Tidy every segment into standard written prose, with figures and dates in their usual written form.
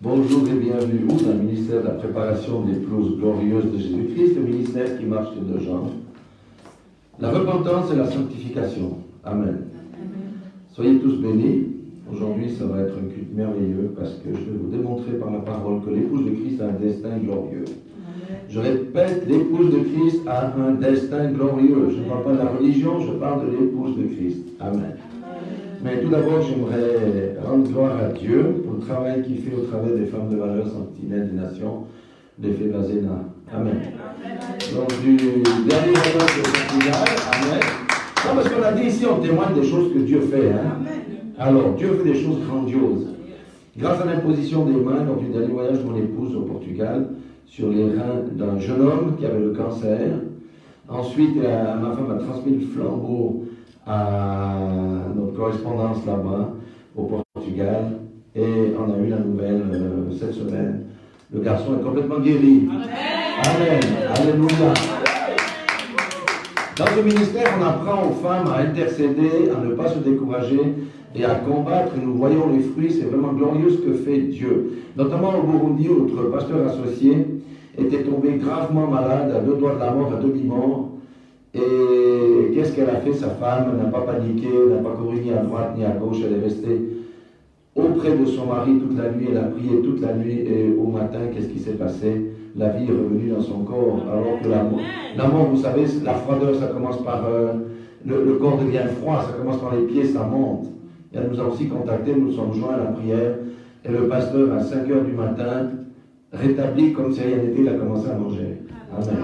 Bonjour et bienvenue dans le ministère de la préparation des épouse glorieuses de Jésus-Christ, le ministère qui marche sur deux jambes. La repentance et la sanctification. Amen. Soyez tous bénis. Aujourd'hui, ça va être un culte merveilleux parce que je vais vous démontrer par la parole que l'épouse de Christ a un destin glorieux. Je répète, l'épouse de Christ a un destin glorieux. Je ne parle pas de la religion, je parle de l'épouse de Christ. Amen. Mais tout d'abord, j'aimerais rendre gloire à Dieu pour le travail qu'il fait au travers des femmes de valeur sentinelles des nations, des Fébazéna. Amen. Donc, du dernier moment de Portugal, Amen. Non, parce qu'on a dit ici, on témoigne des choses que Dieu fait. Hein? Alors, Dieu fait des choses grandioses. Grâce à l'imposition des mains, lors du dernier voyage de mon épouse au Portugal, sur les reins d'un jeune homme qui avait le cancer. Ensuite, ma femme a transmis le flambeau à notre correspondance là-bas, au Portugal, et on a eu la nouvelle cette semaine. Le garçon est complètement guéri. Amen. Alléluia. Dans ce ministère, on apprend aux femmes à intercéder, à ne pas se décourager et à combattre. Et nous voyons les fruits, c'est vraiment glorieux ce que fait Dieu. Notamment au Burundi, où notre pasteur associé était tombé gravement malade, à deux doigts de la mort, à demi-mort. Et qu'est-ce qu'elle a fait, sa femme? Elle n'a pas paniqué, elle n'a pas couru ni à droite ni à gauche, elle est restée auprès de son mari toute la nuit, elle a prié toute la nuit, et au matin, qu'est-ce qui s'est passé? La vie est revenue dans son corps, alors que la mort, vous savez, la froideur, ça commence par... le corps devient froid, ça commence par les pieds, ça monte. Et elle nous a aussi contactés, nous nous sommes joints à la prière, et le pasteur, à 5 h du matin, rétabli comme si rien n'était, il a commencé à manger. Amen.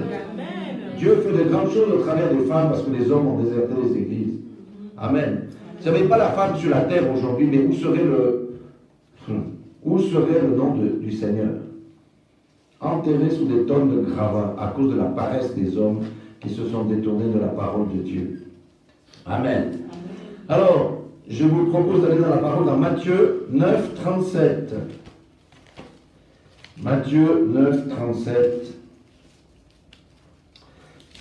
Dieu fait de grandes choses au travers des femmes parce que les hommes ont déserté les églises. Amen. Vous n'avez pas la femme sur la terre aujourd'hui, mais où serait le nom du Seigneur? Enterré sous des tonnes de gravats à cause de la paresse des hommes qui se sont détournés de la parole de Dieu. Amen. Alors, je vous propose d'aller dans la parole dans Matthieu 9, 37. Matthieu 9, 37.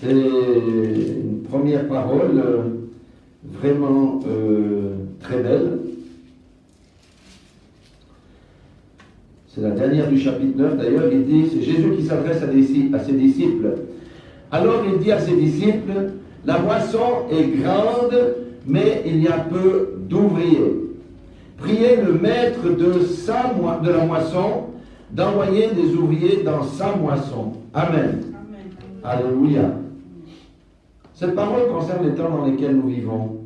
C'est une première parole vraiment très belle. C'est la dernière du chapitre 9. D'ailleurs, il dit, c'est Jésus qui s'adresse à ses disciples. Alors il dit à ses disciples, la moisson est grande, mais il y a peu d'ouvriers. Priez le maître de la moisson d'envoyer des ouvriers dans sa moisson. Amen. Alléluia. Cette parole concerne les temps dans lesquels nous vivons.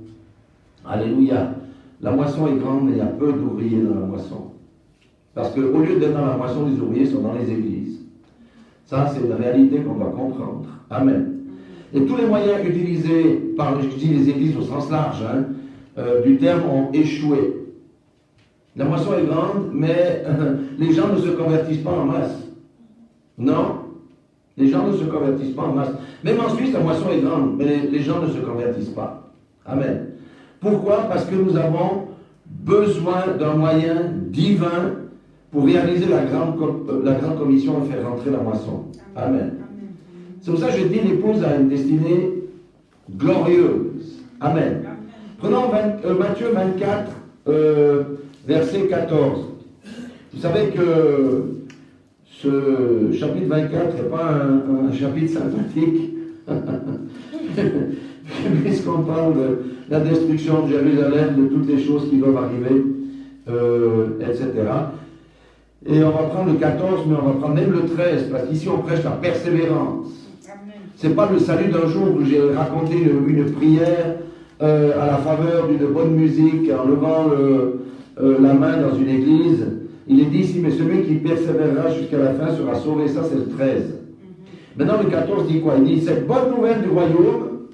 Alléluia. La moisson est grande, mais il y a peu d'ouvriers dans la moisson. Parce qu'au lieu d'être dans la moisson, les ouvriers sont dans les églises. Ça, c'est une réalité qu'on doit comprendre. Amen. Et tous les moyens utilisés par, je dis les églises au sens large, du terme ont échoué. La moisson est grande, mais les gens ne se convertissent pas en masse. Non. Les gens ne se convertissent pas en masse. Même en Suisse, la moisson est grande, mais les gens ne se convertissent pas. Amen. Pourquoi? Parce que nous avons besoin d'un moyen divin pour réaliser la grande commission et faire rentrer la moisson. Amen. C'est pour ça que je dis l'épouse a une destinée glorieuse. Amen. Prenons Matthieu 24, verset 14. Vous savez que ce chapitre 24 n'est pas un chapitre sympathique, puisqu'on parle de la destruction de Jérusalem, de toutes les choses qui doivent arriver, etc. Et on va prendre le 14, mais on va prendre même le 13, parce qu'ici on prêche la persévérance. Ce n'est pas le salut d'un jour où j'ai raconté une prière à la faveur d'une bonne musique, en levant la main dans une église. Il est dit ici, mais celui qui persévérera jusqu'à la fin sera sauvé. Ça, c'est le 13. Maintenant, le 14 dit quoi? Il dit, cette bonne nouvelle du royaume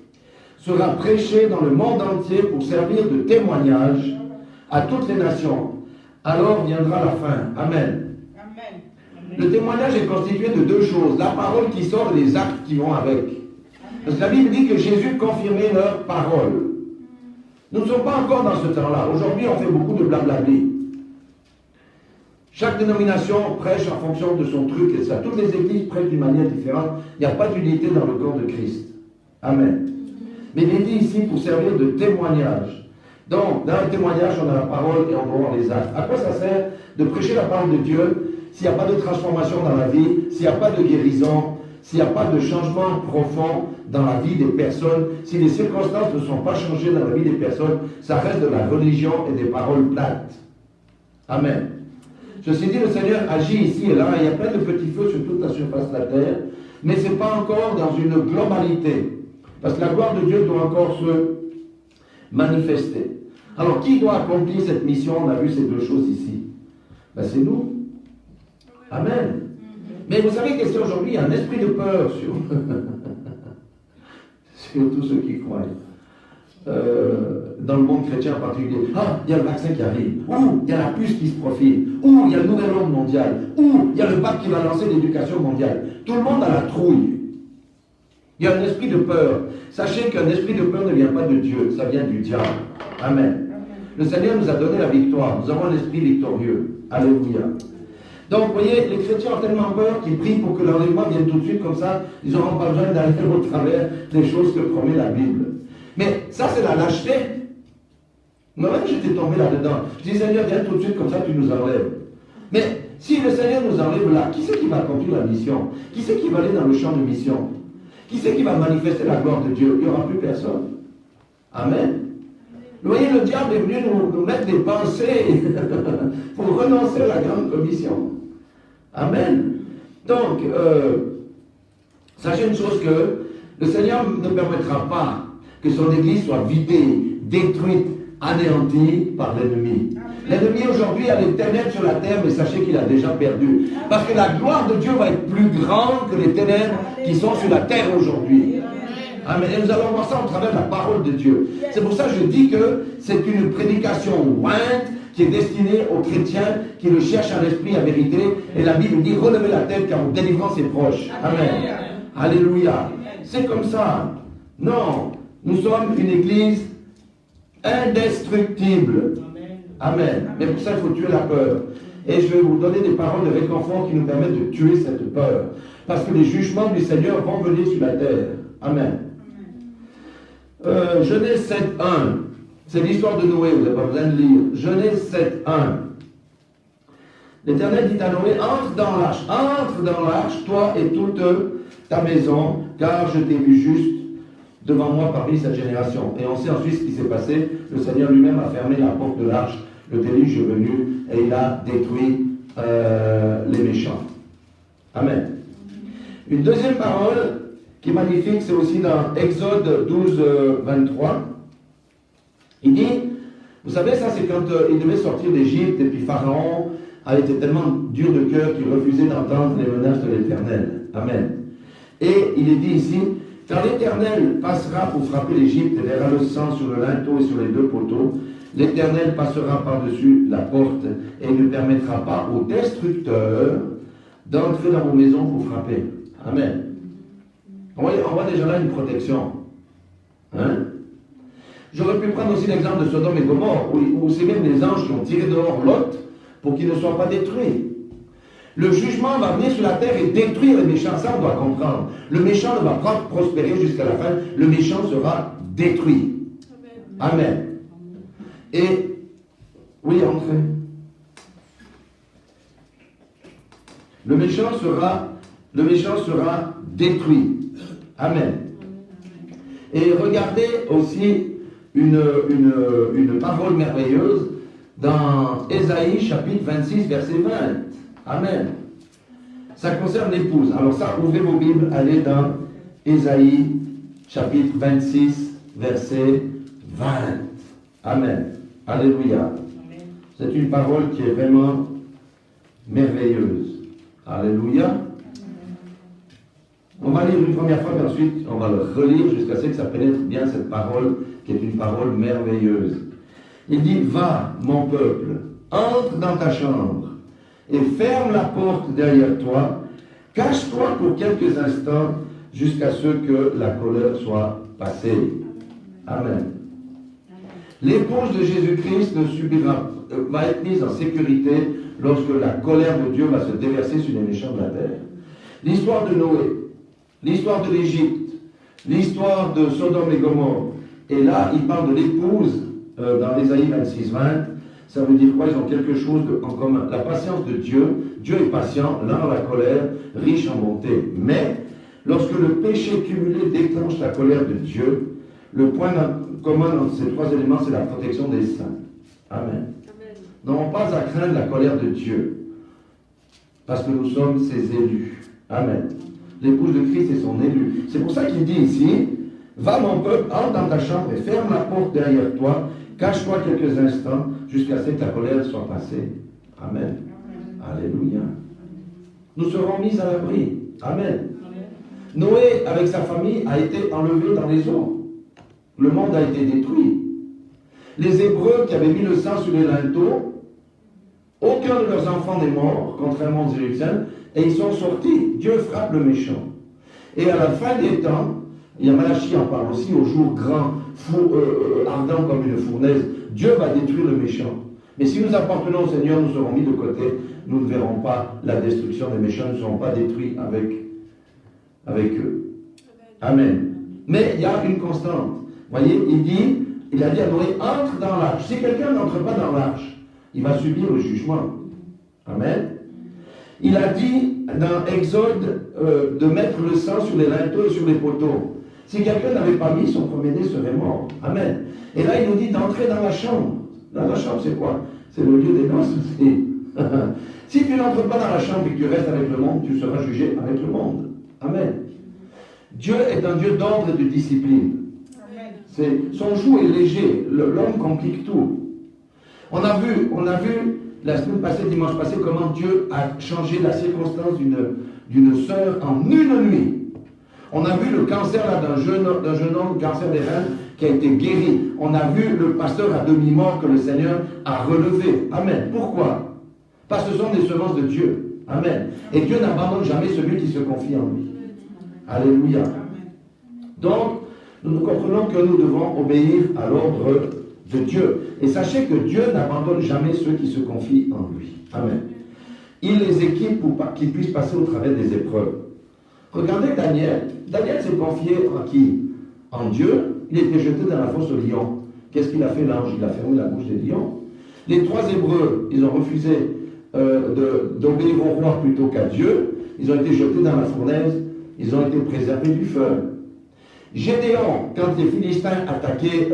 sera prêchée dans le monde entier pour servir de témoignage à toutes les nations. Alors viendra la fin. Amen. Amen. Le témoignage est constitué de deux choses. La parole qui sort et les actes qui vont avec. Parce que la Bible dit que Jésus confirmait leur parole. Nous ne sommes pas encore dans ce temps-là. Aujourd'hui, on fait beaucoup de blablabli. Chaque dénomination prêche en fonction de son truc et ça. Toutes les églises prêchent d'une manière différente. Il n'y a pas d'unité dans le corps de Christ. Amen. Mais il est dit ici pour servir de témoignage. Donc, dans le témoignage, on a la parole et on va voir les actes. À quoi ça sert de prêcher la parole de Dieu s'il n'y a pas de transformation dans la vie, s'il n'y a pas de guérison, s'il n'y a pas de changement profond dans la vie des personnes, si les circonstances ne sont pas changées dans la vie des personnes, ça reste de la religion et des paroles plates. Amen. Ceci dit, le Seigneur agit ici et là, il y a plein de petits feux sur toute la surface de la terre, mais ce n'est pas encore dans une globalité. Parce que la gloire de Dieu doit encore se manifester. Alors, qui doit accomplir cette mission? On a vu ces deux choses ici. Ben, c'est nous. Amen. Mais vous savez qu'est-ce qu'il y a aujourd'hui? Il y a un esprit de peur sur, sur tous ceux qui croient. Dans le monde chrétien en particulier. Ah, il y a le vaccin qui arrive. Ou il y a la puce qui se profile. Ou il y a le nouvel ordre mondial. Ou il y a le pape qui va lancer l'éducation mondiale. Tout le monde a la trouille. Il y a un esprit de peur. Sachez qu'un esprit de peur ne vient pas de Dieu, ça vient du diable. Amen. Le Seigneur nous a donné la victoire. Nous avons un esprit victorieux. Alléluia. Donc, vous voyez, les chrétiens ont tellement peur qu'ils prient pour que l'enlèvement vienne tout de suite comme ça. Ils n'auront pas besoin d'aller au travers des choses que promet la Bible. Mais ça, c'est la lâcheté. Moi-même, j'étais tombé là-dedans. Je dis, Seigneur, viens tout de suite comme ça, tu nous enlèves. Mais si le Seigneur nous enlève là, qui c'est qui va accomplir la mission? Qui c'est qui va aller dans le champ de mission? Qui c'est qui va manifester la gloire de Dieu? Il n'y aura plus personne. Amen. Vous voyez, le diable est venu nous mettre des pensées pour renoncer à la grande commission. Amen. Donc, sachez une chose que le Seigneur ne permettra pas que son Église soit vidée, détruite, anéantie par l'ennemi. L'ennemi aujourd'hui a les ténèbres sur la terre, mais sachez qu'il a déjà perdu. Parce que la gloire de Dieu va être plus grande que les ténèbres qui sont sur la terre aujourd'hui. Amen. Et nous allons voir ça au travers de la parole de Dieu. C'est pour ça que je dis que c'est une prédication ointe qui est destinée aux chrétiens qui le cherchent en esprit, en vérité. Et la Bible dit, relevez la tête car votre délivrance est proche. Amen. Alléluia. C'est comme ça. Non. Nous sommes une église indestructible. Amen. Mais pour ça, il faut tuer la peur. Et je vais vous donner des paroles de réconfort qui nous permettent de tuer cette peur. Parce que les jugements du Seigneur vont venir sur la terre. Amen. Genèse 7.1. C'est l'histoire de Noé, vous n'avez pas besoin de lire. Genèse 7.1. L'Éternel dit à Noé, entre dans l'arche, toi et toute ta maison, car je t'ai vu juste devant moi parmi cette génération. Et on sait ensuite ce qui s'est passé. Le Seigneur lui-même a fermé la porte de l'arche. Le déluge est venu et il a détruit les méchants. Amen. Une deuxième parole qui est magnifique, c'est aussi dans Exode 12, 23. Il dit, vous savez, ça c'est quand il devait sortir d'Égypte et puis Pharaon a été tellement dur de cœur qu'il refusait d'entendre les menaces de l'Éternel. Amen. Et il est dit ici, quand l'Éternel passera pour frapper l'Égypte et verra le sang sur le linteau et sur les deux poteaux, l'Éternel passera par-dessus la porte et ne permettra pas aux destructeurs d'entrer dans vos maisons pour frapper. Amen. On voit déjà là une protection. Hein? J'aurais pu prendre aussi l'exemple de Sodome et Gomorrhe, où c'est même les anges qui ont tiré dehors Lot pour qu'il ne soit pas détruit. Le jugement va venir sur la terre et détruire les méchants. Ça, on doit comprendre. Le méchant ne va pas prospérer jusqu'à la fin. Le méchant sera détruit. Amen. Et, oui, entrez. Le méchant sera détruit. Amen. Et regardez aussi une parole merveilleuse dans Ésaïe chapitre 26 verset 20. Amen. Ça concerne l'épouse. Alors ça, ouvrez vos Bibles, allez dans Ésaïe chapitre 26 verset 20. Amen. Alléluia. C'est une parole qui est vraiment merveilleuse. Alléluia. On va lire une première fois, puis ensuite on va le relire jusqu'à ce que ça pénètre bien cette parole, qui est une parole merveilleuse. Il dit, va, mon peuple, entre dans ta chambre, et ferme la porte derrière toi, cache-toi pour quelques instants, jusqu'à ce que la colère soit passée. Amen. L'épouse de Jésus-Christ va être mise en sécurité lorsque la colère de Dieu va se déverser sur les méchants de la terre. L'histoire de Noé, l'histoire de l'Égypte, l'histoire de Sodome et Gomorrhe. Et là, il parle de l'épouse dans Ésaïe 26, 20, ça veut dire quoi? Ils ont quelque chose en commun. La patience de Dieu, Dieu est patient, lent à la colère, riche en bonté. Mais, lorsque le péché cumulé déclenche la colère de Dieu, le point commun entre ces trois éléments, c'est la protection des saints. Amen. Nous n'avons pas à craindre la colère de Dieu, parce que nous sommes ses élus. Amen. L'épouse de Christ est son élu. C'est pour ça qu'il dit ici, va mon peuple, entre dans ta chambre et ferme la porte derrière toi, cache-toi quelques instants jusqu'à ce que ta colère soit passée. Amen. Alléluia. Nous serons mis à l'abri. Amen. Noé, avec sa famille, a été enlevé dans les eaux. Le monde a été détruit. Les Hébreux qui avaient mis le sang sur les linteaux, aucun de leurs enfants n'est mort, contrairement aux Égyptiens, et ils sont sortis. Dieu frappe le méchant. Et à la fin des temps, il y a Malachie en parle aussi, au jour grand, ardent comme une fournaise, Dieu va détruire le méchant. Mais si nous appartenons au Seigneur, nous serons mis de côté, nous ne verrons pas la destruction des méchants, nous ne serons pas détruits avec eux. Amen. Mais il y a une constante. Vous voyez, il a dit à Noé, entre dans l'arche. Si quelqu'un n'entre pas dans l'arche, il va subir le jugement. Amen. Il a dit dans Exode de mettre le sang sur les linteaux et sur les poteaux. Si quelqu'un n'avait pas mis, son premier-né serait mort. Amen. Et là, il nous dit d'entrer dans la chambre. Dans la chambre, c'est quoi? C'est le lieu des noces aussi. Si tu n'entres pas dans la chambre et que tu restes avec le monde, tu seras jugé avec le monde. Amen. Dieu est un Dieu d'ordre et de discipline. Son joug est léger. L'homme complique tout. On a vu la semaine passée, dimanche passé, comment Dieu a changé la circonstance d'une sœur en une nuit. On a vu le cancer d'un jeune homme, cancer des reins, qui a été guéri. On a vu le pasteur à demi-mort que le Seigneur a relevé. Amen. Pourquoi? Parce que ce sont des semences de Dieu. Amen. Et Dieu n'abandonne jamais celui qui se confie en lui. Alléluia. Donc, nous comprenons que nous devons obéir à l'ordre de Dieu. Et sachez que Dieu n'abandonne jamais ceux qui se confient en lui. Amen. Il les équipe pour qu'ils puissent passer au travers des épreuves. Regardez Daniel. Daniel s'est confié en qui? En Dieu. Il était jeté dans la fosse au lion. Qu'est-ce qu'il a fait l'ange? Il a fermé la bouche des lions. Les trois Hébreux, ils ont refusé d'obéir au roi plutôt qu'à Dieu. Ils ont été jetés dans la fournaise. Ils ont été préservés du feu. Gédéon, quand les Philistins attaquaient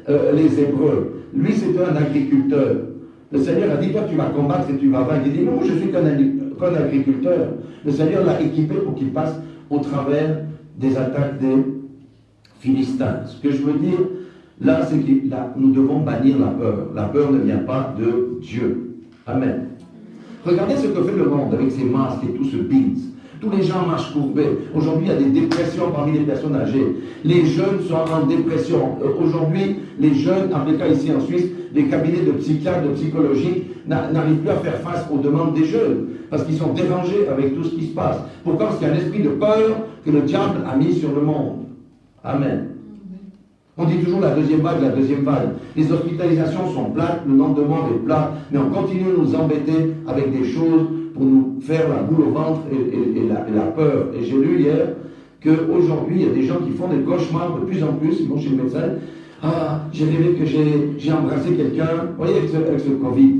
les Hébreux, lui c'était un agriculteur. Le Seigneur a dit, toi tu vas combattre et tu vas vaincre. Il dit, non, moi je suis qu'un agriculteur. Le Seigneur l'a équipé pour qu'il passe au travers des attaques des Philistins. Ce que je veux dire, là, c'est que nous devons bannir la peur. La peur ne vient pas de Dieu. Amen. Regardez ce que fait le monde avec ses masques et tout ce bins. Tous les gens marchent courbés. Aujourd'hui, il y a des dépressions parmi les personnes âgées. Les jeunes sont en dépression. Aujourd'hui, les jeunes, en tout cas ici en Suisse, les cabinets de psychiatres, de psychologie, n'arrivent plus à faire face aux demandes des jeunes. Parce qu'ils sont dérangés avec tout ce qui se passe. Pourquoi? Parce qu'il y a un esprit de peur que le diable a mis sur le monde. Amen. On dit toujours la deuxième vague, la deuxième vague. Les hospitalisations sont plates, le nombre de morts est plat, mais on continue de nous embêter avec des choses pour nous faire la boule au ventre et la peur. Et j'ai lu hier qu'aujourd'hui, il y a des gens qui font des cauchemars de plus en plus, ils vont chez le médecin. Ah, j'ai rêvé que j'ai embrassé quelqu'un, vous voyez, avec ce Covid.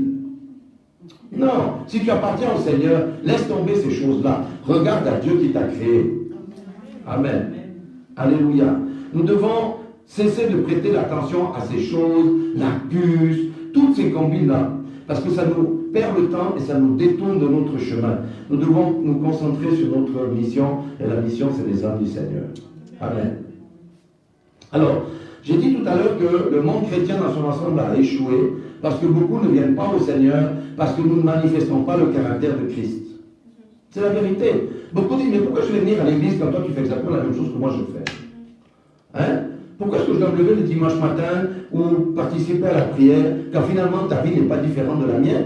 Non, si tu appartiens au Seigneur, laisse tomber ces choses-là. Regarde à Dieu qui t'a créé. Amen. Alléluia. Nous devons cesser de prêter l'attention à ces choses, la puce, toutes ces combines-là. Parce que ça nous perd le temps et ça nous détourne de notre chemin. Nous devons nous concentrer sur notre mission. Et la mission, c'est les âmes du Seigneur. Amen. Alors, j'ai dit tout à l'heure que le monde chrétien dans son ensemble a échoué parce que beaucoup ne viennent pas au Seigneur parce que nous ne manifestons pas le caractère de Christ. C'est la vérité. Beaucoup disent, mais pourquoi je vais venir à l'église quand toi tu fais exactement la même chose que moi je fais? Hein? Pourquoi est-ce que je dois me lever le dimanche matin ou participer à la prière quand finalement ta vie n'est pas différente de la mienne?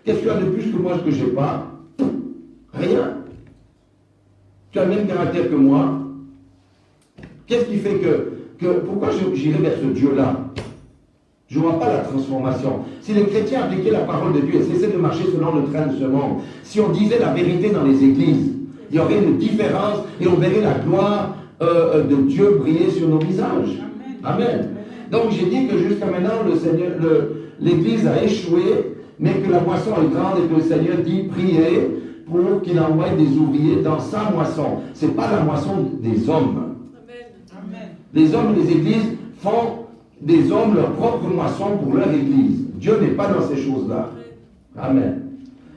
Qu'est-ce que tu as de plus que moi ce que je n'ai pas? Rien. Tu as le même caractère que moi. Qu'est-ce qui fait que pourquoi j'irai vers ce Dieu-là? Je ne vois pas la transformation. Si les chrétiens appliquaient la parole de Dieu et cessaient de marcher selon le train de ce monde, si on disait la vérité dans les églises, il y aurait une différence et on verrait la gloire de Dieu briller sur nos visages. Amen. Donc j'ai dit que jusqu'à maintenant, l'Église a échoué, mais que la moisson est grande et que le Seigneur dit priez pour qu'il envoie des ouvriers dans sa moisson. Ce n'est pas la moisson des hommes. Amen. Les hommes des églises font des hommes leur propre moisson pour leur église. Dieu n'est pas dans ces choses-là. Amen.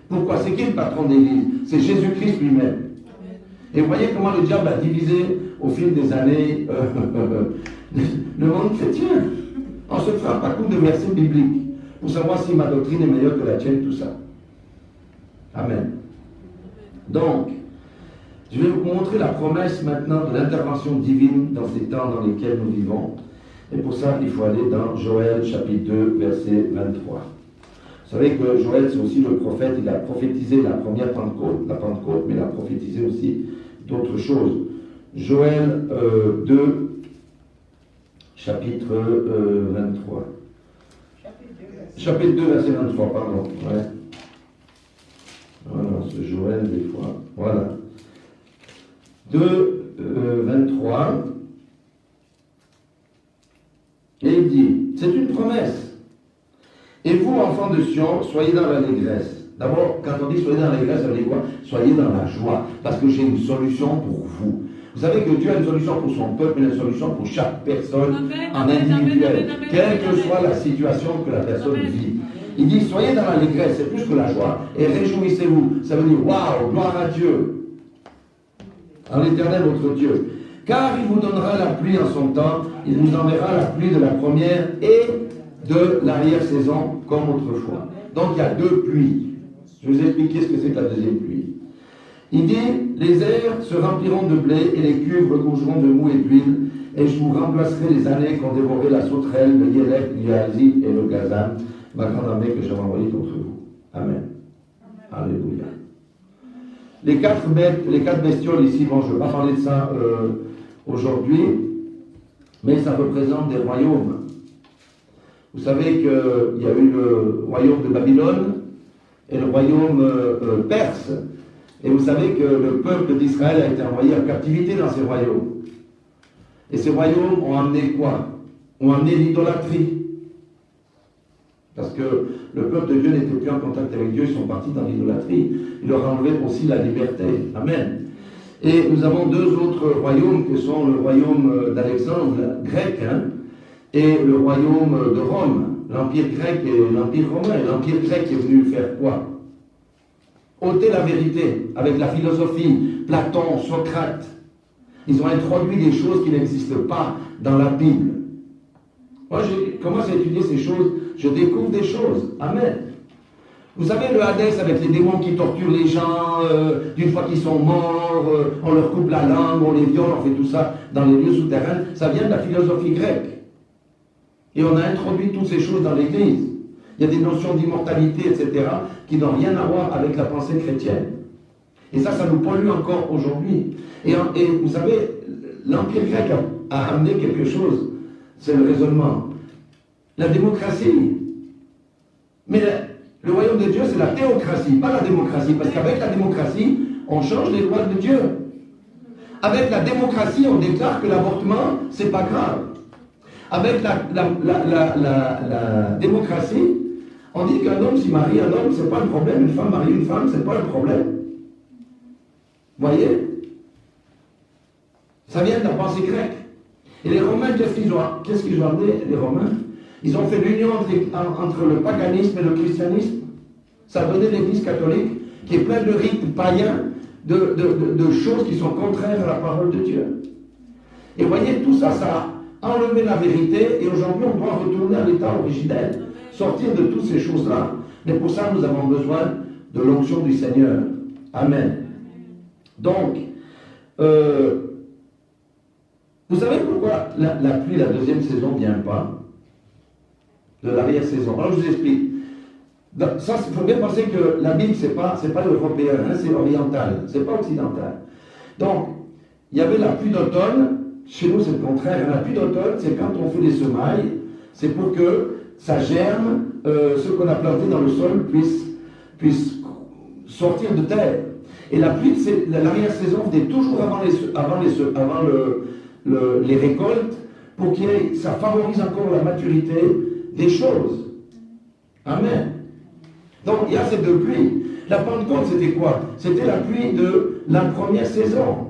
Pourquoi? C'est qui le patron d'église? C'est Jésus-Christ lui-même. Et vous voyez comment le diable a divisé au fil des années le monde chrétien. On se frappe à coups de versets bibliques pour savoir si ma doctrine est meilleure que la tienne, tout ça. Amen. Donc, je vais vous montrer la promesse maintenant de l'intervention divine dans ces temps dans lesquels nous vivons. Et pour ça, il faut aller dans Joël chapitre 2, verset 23. Vous savez que Joël, c'est aussi le prophète, il a prophétisé la première Pentecôte, mais il a prophétisé aussi d'autres choses. Joël 2, chapitre 23. Chapitre 2, verset 23, pardon. Ouais. Voilà, ce Joël, des fois. Voilà. 2, 23. Et il dit, c'est une promesse. Et vous, enfants de Sion, soyez dans l'allégresse. D'abord, quand on dit soyez dans l'allégresse, ça veut dire quoi? Soyez dans la joie, parce que j'ai une solution pour vous. Vous savez que Dieu a une solution pour son peuple, mais une solution pour chaque personne en individuel, quelle que soit la situation que la personne vit. Il dit, soyez dans l'allégresse, c'est plus que la joie, et réjouissez-vous. Ça veut dire, waouh, gloire à Dieu, en l'Éternel votre Dieu. Car il vous donnera la pluie en son temps, il vous enverra la pluie de la première et de l'arrière-saison comme autrefois. Donc il y a deux pluies. Je vais vous expliquer ce que c'est que la deuxième pluie. Il dit, les airs se rempliront de blé et les cuves regorgeront de mou et d'huile, et je vous remplacerai les années qu'ont dévoré la sauterelle, le yélek, l'yazi et le gazan, ma grande armée que j'ai envoyée contre vous. Amen. Alléluia. Les quatre bestioles ici, bon, je ne vais pas parler de ça aujourd'hui, mais ça représente des royaumes. Vous savez qu'il y a eu le royaume de Babylone et le royaume perse. Et vous savez que le peuple d'Israël a été envoyé en captivité dans ces royaumes. Et ces royaumes ont amené quoi? Ont amené l'idolâtrie. Parce que le peuple de Dieu n'était plus en contact avec Dieu, ils sont partis dans l'idolâtrie. Il leur a enlevé aussi la liberté. Amen. Et nous avons deux autres royaumes qui sont le royaume d'Alexandre, grec, et le royaume de Rome, l'empire grec et l'empire romain. L'empire grec est venu faire quoi? Ôter la vérité avec la philosophie, Platon, Socrate. Ils ont introduit des choses qui n'existent pas dans la Bible. Moi, je commence à étudier ces choses, je découvre des choses. Amen. Vous savez, le Hadès avec les démons qui torturent les gens, d'une fois qu'ils sont morts, on leur coupe la langue, on les viole, on fait tout ça dans les lieux souterrains, ça vient de la philosophie grecque. Et on a introduit toutes ces choses dans l'Église. Il y a des notions d'immortalité, etc., qui n'ont rien à voir avec la pensée chrétienne. Et ça nous pollue encore aujourd'hui. Et vous savez, l'Empire grec a amené quelque chose, c'est le raisonnement. La démocratie. Mais le royaume de Dieu, c'est la théocratie, pas la démocratie. Parce qu'avec la démocratie, on change les lois de Dieu. Avec la démocratie, on déclare que l'avortement, c'est pas grave. Avec la démocratie, on dit qu'un homme s'y marie un homme, c'est pas un problème. Une femme marie une femme, c'est pas un problème. Vous voyez? Ça vient de la pensée grecque. Et les Romains, qu'est-ce qu'ils ont amené, les Romains? Ils ont fait l'union entre le paganisme et le christianisme. Ça a donné l'Église catholique, qui est pleine de rites païens, de choses qui sont contraires à la parole de Dieu. Et vous voyez, tout ça, ça a enlevé la vérité, et aujourd'hui, on doit retourner à l'état originel, sortir de toutes ces choses-là. Mais pour ça, nous avons besoin de l'onction du Seigneur. Amen. Donc, vous savez pourquoi la pluie, la deuxième saison, ne vient pas? De l'arrière-saison. Alors, je vous explique. Ça, il faut bien penser que la Bible, c'est pas européen, c'est oriental, c'est pas occidental. Donc, il y avait la pluie d'automne, chez nous c'est le contraire. La pluie d'automne, c'est quand on fait des semailles, c'est pour que ça germe, ce qu'on a planté dans le sol puisse sortir de terre. Et la pluie, l'arrière-saison venait toujours avant les récoltes, pour ça favorise encore la maturité des choses. Amen. Donc il y a ces deux pluies. La Pentecôte, c'était quoi? C'était la pluie de la première saison.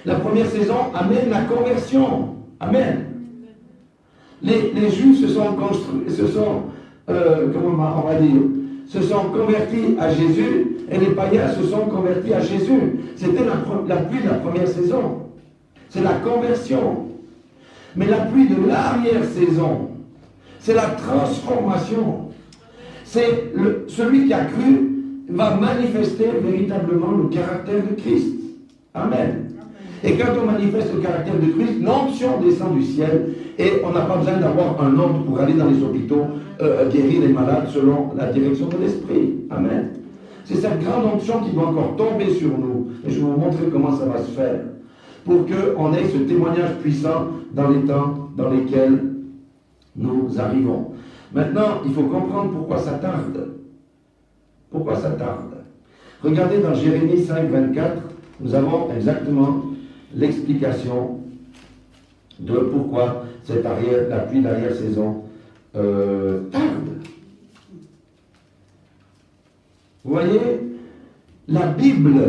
La première saison amène la conversion. Amen. Les Juifs se sont convertis à Jésus, et les païens se sont convertis à Jésus. C'était la pluie de la première saison. C'est la conversion. Mais la pluie de l'arrière-saison, c'est la transformation. C'est celui qui a cru va manifester véritablement le caractère de Christ. Amen. Et quand on manifeste le caractère de Christ, l'onction descend du ciel et on n'a pas besoin d'avoir un ordre pour aller dans les hôpitaux guérir les malades selon la direction de l'Esprit. Amen. C'est cette grande onction qui doit encore tomber sur nous. Et je vais vous montrer comment ça va se faire. Pour qu'on ait ce témoignage puissant dans les temps dans lesquels nous arrivons. Maintenant, il faut comprendre pourquoi ça tarde. Pourquoi ça tarde? Regardez dans Jérémie 5, 24, nous avons exactement l'explication de pourquoi la pluie d'arrière-saison tarde. Vous voyez, la Bible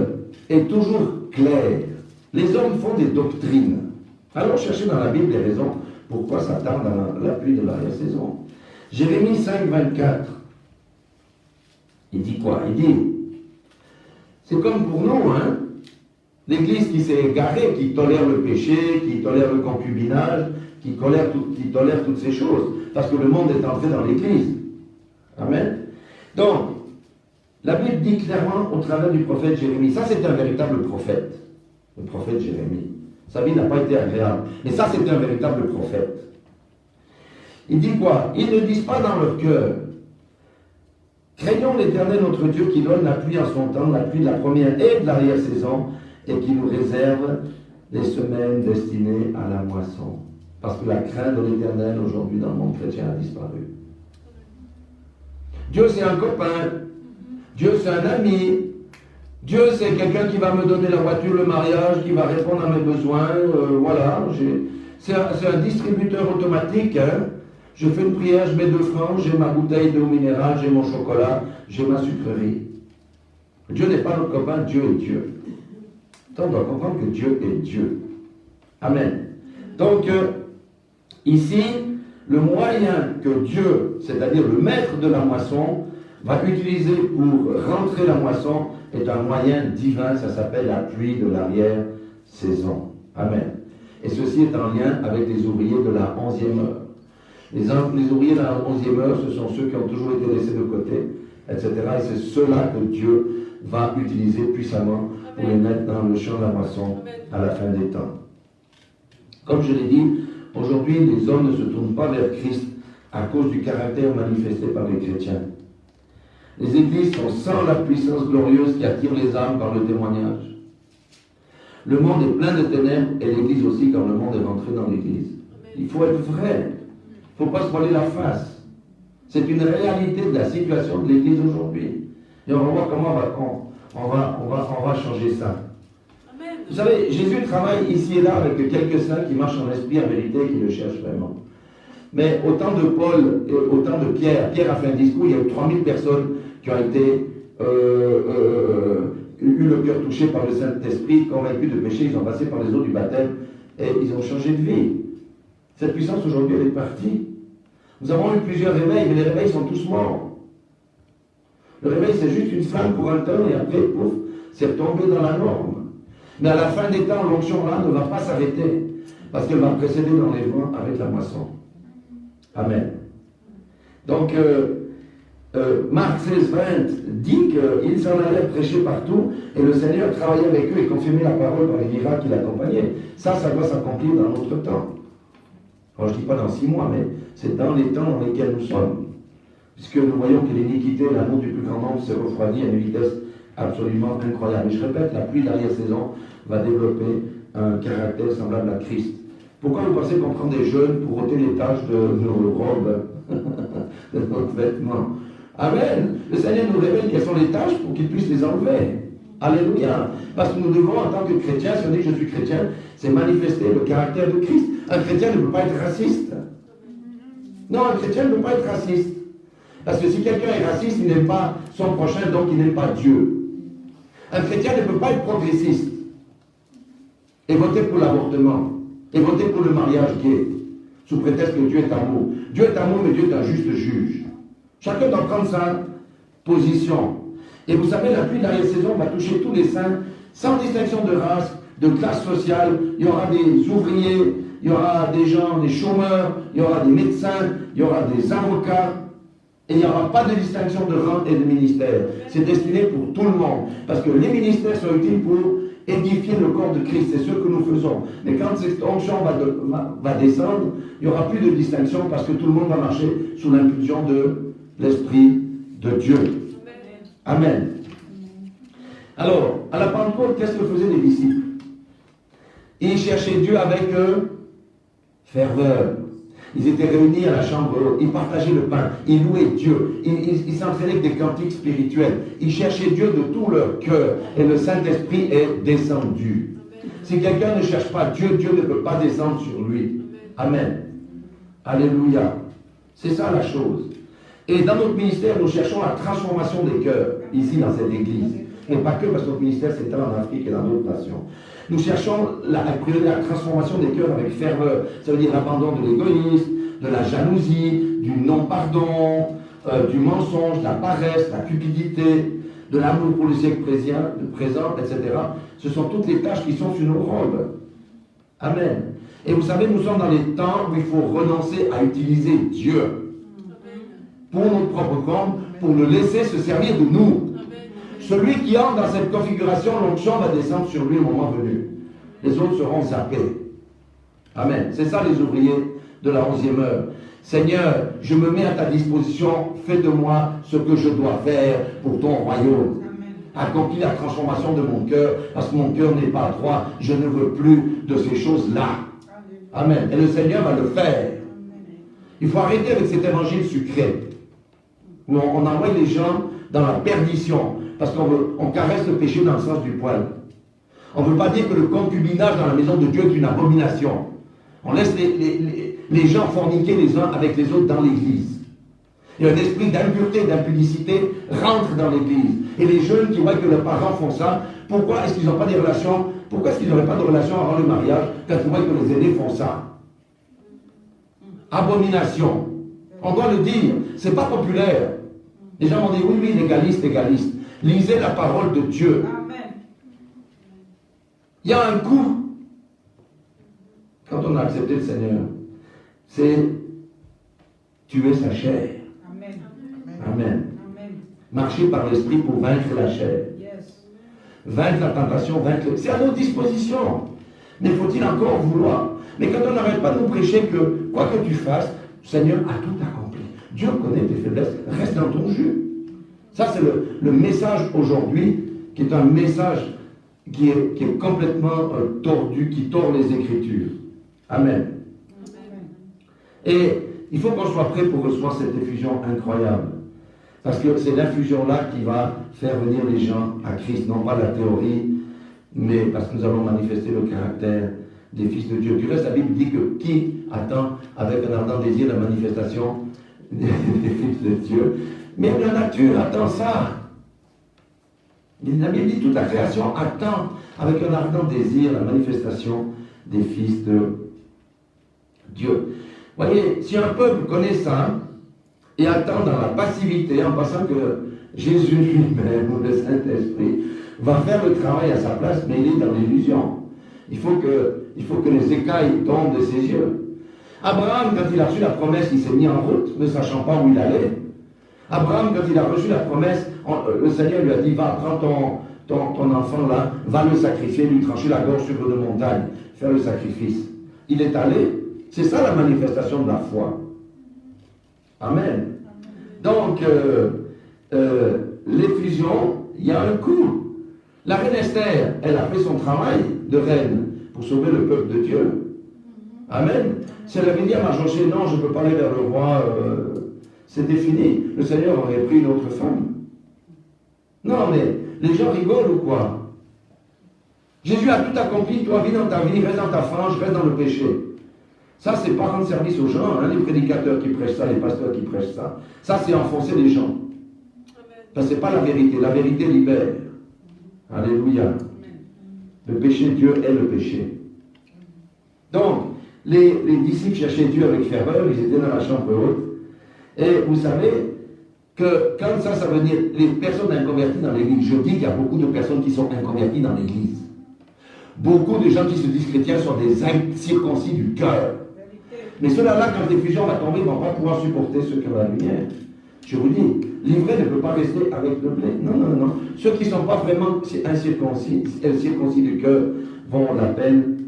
est toujours claire. Les hommes font des doctrines. Alors cherchez dans la Bible les raisons pourquoi ça tarde dans la pluie de l'arrière-saison. Jérémie 5, 24. Il dit quoi? Il dit, c'est comme pour nous, hein, l'Église qui s'est égarée, qui tolère le péché, qui tolère le concubinage, qui tolère toutes ces choses, parce que le monde est entré dans l'Église. Amen. Donc, la Bible dit clairement au travers du prophète Jérémie, ça c'est un véritable prophète, le prophète Jérémie. Sa vie n'a pas été agréable, mais ça c'est un véritable prophète. Il dit quoi? Ils ne disent pas dans leur cœur, craignons l'Éternel notre Dieu qui donne la pluie en son temps, la pluie de la première et de l'arrière-saison, et qui nous réserve les semaines destinées à la moisson. Parce que la crainte de l'Éternel aujourd'hui dans le monde chrétien a disparu. Dieu c'est un copain, Dieu c'est un ami, Dieu c'est quelqu'un qui va me donner la voiture, le mariage, qui va répondre à mes besoins, voilà. C'est un distributeur automatique, hein. Je fais une prière, je mets 2 francs, j'ai ma bouteille d'eau minérale, j'ai mon chocolat, j'ai ma sucrerie. Dieu n'est pas notre copain, Dieu est Dieu. Donc on doit comprendre que Dieu est Dieu. Amen. Donc, ici, le moyen que Dieu, c'est-à-dire le maître de la moisson, va utiliser pour rentrer la moisson est un moyen divin, ça s'appelle la pluie de l'arrière-saison. Amen. Et ceci est en lien avec les ouvriers de la 11e heure. Les ouvriers de la 11e heure, ce sont ceux qui ont toujours été laissés de côté, etc. Et c'est ceux-là que Dieu va utiliser puissamment pour les mettre dans le champ de la moisson à la fin des temps. Comme je l'ai dit, aujourd'hui, les hommes ne se tournent pas vers Christ à cause du caractère manifesté par les chrétiens. Les églises sont sans la puissance glorieuse qui attire les âmes par le témoignage. Le monde est plein de ténèbres et l'église aussi quand le monde est rentré dans l'église. Il faut être vrai. Il ne faut pas se voiler la face. C'est une réalité de la situation de l'église aujourd'hui. Et on va voir comment on va changer ça. Amen. Vous savez, Jésus travaille ici et là avec quelques saints qui marchent en esprit en vérité et qui le cherchent vraiment. Mais au temps de Paul et au temps de Pierre a fait un discours, il y a eu 3000 personnes qui ont été eu le cœur touché par le Saint-Esprit, convaincus de péché, ils ont passé par les eaux du baptême et ils ont changé de vie. Cette puissance aujourd'hui, elle est partie. Nous avons eu plusieurs réveils, mais les réveils sont tous morts. Le réveil, c'est juste une flamme pour un temps et après, pouf, c'est retombé dans la norme. Mais à la fin des temps, l'onction là ne va pas s'arrêter parce qu'elle va précéder dans les vents avec la moisson. Amen. Donc, Marc 16, 20 dit qu'ils s'en allaient prêcher partout et le Seigneur travaillait avec eux et confirmait la parole par les miracles qui l'accompagnaient. Ça doit s'accomplir dans notre temps. Alors, je ne dis pas dans 6 mois, mais c'est dans les temps dans lesquels nous sommes. Puisque nous voyons que l'iniquité, l'amour du plus grand nombre s'est refroidi à une vitesse absolument incroyable. Et je répète, la pluie d'arrière-saison va développer un caractère semblable à Christ. Pourquoi vous pensez qu'on prend des jeunes pour ôter les taches de nos robes, de notre vêtement? Amen. Le Seigneur nous révèle quelles sont les tâches pour qu'il puisse les enlever. Alléluia. Parce que nous devons, en tant que chrétiens, si on dit je suis chrétien, c'est manifester le caractère de Christ. Un chrétien ne peut pas être raciste. Non, un chrétien ne peut pas être raciste. Parce que si quelqu'un est raciste, il n'aime pas son prochain, donc il n'aime pas Dieu. Un chrétien ne peut pas être progressiste et voter pour l'avortement, et voter pour le mariage gay, sous prétexte que Dieu est amour. Dieu est amour, mais Dieu est un juste juge. Chacun doit prendre sa position. Et vous savez, la pluie d'arrière-saison va toucher tous les saints, sans distinction de race, de classe sociale. Il y aura des ouvriers, il y aura des gens, des chômeurs, il y aura des médecins, il y aura des avocats. Et il n'y aura pas de distinction de rang et de ministère. C'est destiné pour tout le monde. Parce que les ministères sont utiles pour édifier le corps de Christ. C'est ce que nous faisons. Mais quand cette onction va descendre, il n'y aura plus de distinction parce que tout le monde va marcher sous l'impulsion de l'Esprit de Dieu. Amen. Alors, à la Pentecôte, qu'est-ce que faisaient les disciples? Ils cherchaient Dieu avec ferveur. Ils étaient réunis à la chambre haute, ils partageaient le pain, ils louaient Dieu, ils s'entraînaient avec des cantiques spirituels, ils cherchaient Dieu de tout leur cœur et le Saint-Esprit est descendu. Si quelqu'un ne cherche pas Dieu, Dieu ne peut pas descendre sur lui. Amen. Alléluia. C'est ça la chose. Et dans notre ministère, nous cherchons la transformation des cœurs, ici dans cette église. Et pas que parce que notre ministère s'étend en Afrique et dans d'autres nations. Nous cherchons la transformation des cœurs avec ferveur. Ça veut dire l'abandon de l'égoïsme, de la jalousie, du non-pardon, du mensonge, de la paresse, de la cupidité, de l'amour pour le siècle présent, etc. Ce sont toutes les tâches qui sont sur nos robes. Amen. Et vous savez, nous sommes dans les temps où il faut renoncer à utiliser Dieu pour notre propre compte, pour le laisser se servir de nous. Celui qui entre dans cette configuration, l'onction va descendre sur lui au moment venu. Les autres seront zappés. Amen. C'est ça les ouvriers de la 11e heure. Seigneur, je me mets à ta disposition, fais de moi ce que je dois faire pour ton royaume. Accomplis la transformation de mon cœur, parce que mon cœur n'est pas droit. Je ne veux plus de ces choses-là. Amen. Et le Seigneur va le faire. Il faut arrêter avec cet évangile sucré, où on envoie les gens dans la perdition. Parce qu'on caresse le péché dans le sens du poil. On ne veut pas dire que le concubinage dans la maison de Dieu est une abomination. On laisse les gens forniquer les uns avec les autres dans l'église. Et un esprit d'impureté, d'impudicité rentre dans l'église. Et les jeunes qui voient que leurs parents font ça, pourquoi est-ce qu'ils n'ont pas des relations? Pourquoi est-ce qu'ils n'auraient pas de relations avant le mariage quand ils voient que les aînés font ça? Abomination. On doit le dire. C'est pas populaire. Les gens vont dire oui, légaliste, légaliste. Lisez la parole de Dieu. Amen. Il y a un coût quand on a accepté le Seigneur. C'est tuer sa chair. Amen. Amen. Amen. Marcher par l'esprit pour vaincre la chair. Yes. Vaincre la tentation, vaincre. C'est à notre disposition. Mais faut-il encore vouloir? Mais quand on n'arrête pas de nous prêcher que quoi que tu fasses, le Seigneur a tout accompli. Dieu connaît tes faiblesses. Reste dans ton jus. Ça, c'est le message aujourd'hui, qui est un message qui est complètement tordu, qui tord les Écritures. Amen. Amen. Et il faut qu'on soit prêt pour recevoir cette effusion incroyable. Parce que c'est l'infusion-là qui va faire venir les gens à Christ, non pas la théorie, mais parce que nous allons manifester le caractère des fils de Dieu. Du reste, la Bible dit que qui attend avec un ardent désir la manifestation des fils de Dieu? Même la nature attend ça. La Bible dit toute la création attend avec un ardent désir la manifestation des fils de Dieu. Voyez, si un peuple connaît ça et attend dans la passivité en pensant que Jésus lui-même ou le Saint-Esprit va faire le travail à sa place, mais il est dans l'illusion. Il faut que les écailles tombent de ses yeux. Abraham, quand il a reçu la promesse, il s'est mis en route, ne sachant pas où il allait. Abraham, quand il a reçu la promesse, le Seigneur lui a dit, va, prends ton enfant là, va le sacrifier, lui trancher la gorge sur une montagne, faire le sacrifice. Il est allé. C'est ça la manifestation de la foi. Amen. Donc, l'effusion, il y a un coût. La reine Esther, elle a fait son travail de reine pour sauver le peuple de Dieu. Amen. Si elle avait dit à Mardochée, non, je ne peux pas aller vers le roi, c'était fini. Le Seigneur aurait pris une autre femme. Non, mais Les gens rigolent ou quoi? Jésus a tout accompli, toi, vis dans ta vie, reste dans ta frange, reste dans le péché. Ça, c'est pas rendre service aux gens, hein, les prédicateurs qui prêchent ça, les pasteurs qui prêchent ça. Ça, c'est enfoncer les gens. Ça, c'est pas la vérité. La vérité libère. Alléluia. Le péché, Dieu est le péché. Donc, les disciples cherchaient Dieu avec ferveur, ils étaient dans la chambre haute. Et vous savez que quand ça veut dire les personnes inconverties dans l'église, je dis qu'il y a beaucoup de personnes qui sont inconverties dans l'église. Beaucoup de gens qui se disent chrétiens sont des incirconcis du cœur. Mais ceux-là, quand l'effusion va tomber, ils ne vont pas pouvoir supporter ce que la lumière. Je vous dis, l'ivraie ne peut pas rester avec le blé. Non, non, non. Ceux qui ne sont pas vraiment incirconcis du cœur vont la peine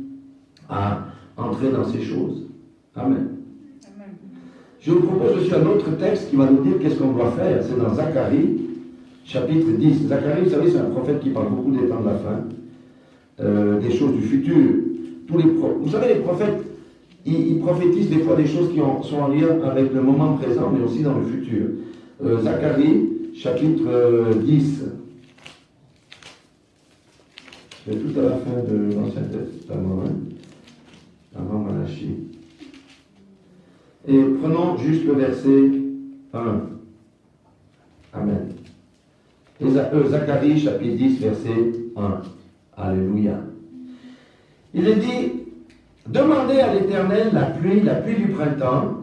à entrer dans ces choses. Amen. Je vous propose aussi un autre texte qui va nous dire qu'est-ce qu'on doit faire. C'est dans Zacharie, chapitre 10. Zacharie, vous savez, c'est un prophète qui parle beaucoup des temps de la fin, des choses du futur. Vous savez, les prophètes, ils prophétisent des fois des choses qui sont en lien avec le moment présent, mais aussi dans le futur. Zacharie, chapitre 10. C'est tout à la fin de l'Ancien Testament, hein, avant Malachie. Et prenons juste le verset 1. Amen. Et Zacharie, chapitre 10, verset 1. Alléluia. Il est dit, demandez à l'Éternel la pluie du printemps.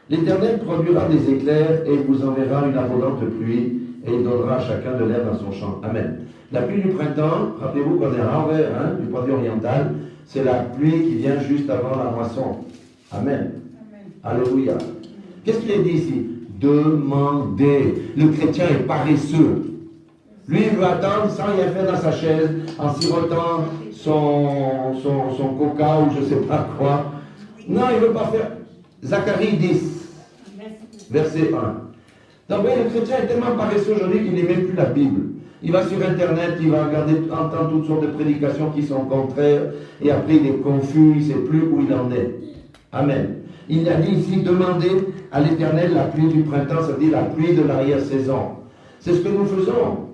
L'Éternel produira des éclairs et vous enverra une abondante pluie, et il donnera à chacun de l'herbe dans son champ. Amen. La pluie du printemps, rappelez-vous qu'on est à l'envers, hein, du point de vue oriental, c'est la pluie qui vient juste avant la moisson. Amen. Alléluia. Qu'est-ce qu'il est dit ici? Demandez. Le chrétien est paresseux. Lui, il veut attendre sans rien faire dans sa chaise, en sirotant son coca ou je ne sais pas quoi. Non, il ne veut pas faire. Zacharie 10, verset 1. Donc, le chrétien est tellement paresseux aujourd'hui qu'il n'est même plus la Bible. Il va sur Internet, il va entendre toutes sortes de prédications qui sont contraires, et après il est confus, il ne sait plus où il en est. Amen. Il a dit ici, demandez à l'Éternel la pluie du printemps, ça veut dire la pluie de l'arrière-saison. C'est ce que nous faisons.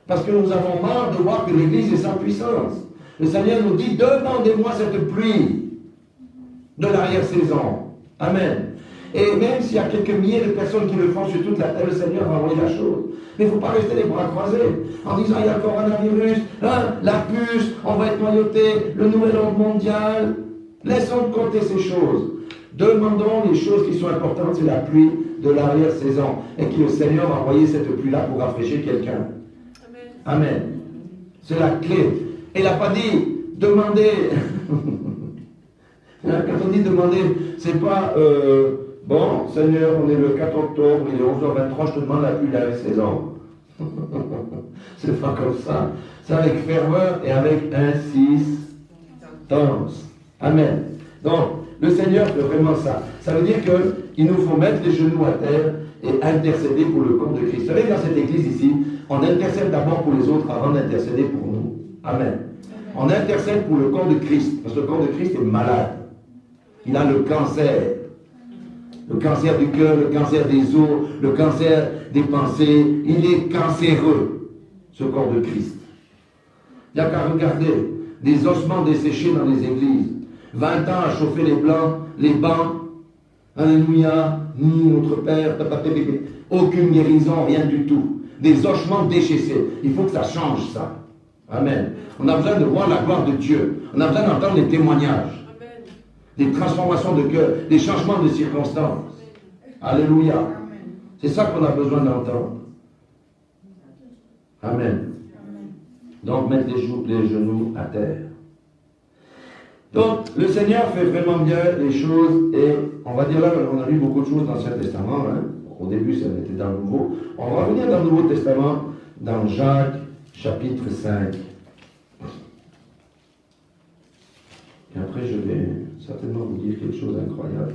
Parce que nous avons marre de voir que l'Église est sans puissance. Le Seigneur nous dit, demandez-moi cette pluie de l'arrière-saison. Amen. Et même s'il y a quelques milliers de personnes qui le font sur toute la terre, le Seigneur va envoyer la chose. Mais il ne faut pas rester les bras croisés en disant, il y a le coronavirus, hein, la puce, on va être noyauté, le nouvel ordre mondial. Laissons de côté ces choses. Demandons les choses qui sont importantes, c'est la pluie de l'arrière-saison. Et que le Seigneur va envoyer cette pluie-là pour rafraîchir quelqu'un. Amen. Amen. C'est la clé. Il n'a pas dit, demandez. Quand on dit demander, c'est pas, bon, Seigneur, on est le 4 octobre, il est 11h23, je te demande la pluie de l'arrière-saison. C'est pas comme ça. C'est avec ferveur et avec insistance. Amen. Donc, le Seigneur fait vraiment ça. Ça veut dire qu'il nous faut mettre les genoux à terre et intercéder pour le compte de Christ. Vous savez, dans cette église ici, on intercède d'abord pour les autres avant d'intercéder pour nous. Amen. On intercède pour le compte de Christ, parce que le compte de Christ est malade. Il a le cancer. Le cancer du cœur, le cancer des os, le cancer des pensées. Il est cancéreux, ce corps de Christ. Il n'y a qu'à regarder des ossements desséchés dans les églises. 20 ans à chauffer les bancs. Alléluia, notre Père, aucune guérison, rien du tout. Des ossements déchaissés. Il faut que ça change ça. Amen. On a besoin de voir la gloire de Dieu. On a besoin d'entendre les témoignages. Des transformations de cœur, des changements de circonstances. Alléluia. C'est ça qu'on a besoin d'entendre. Amen. Donc, mettre les genoux à terre. Donc, le Seigneur fait vraiment bien les choses, et on va dire là, on a lu beaucoup de choses dans l'Ancien Testament. Hein. Au début, ça était dans le Nouveau. On va revenir dans le Nouveau Testament, dans Jacques, chapitre 5. Et après, je vais certainement vous dire quelque chose d'incroyable.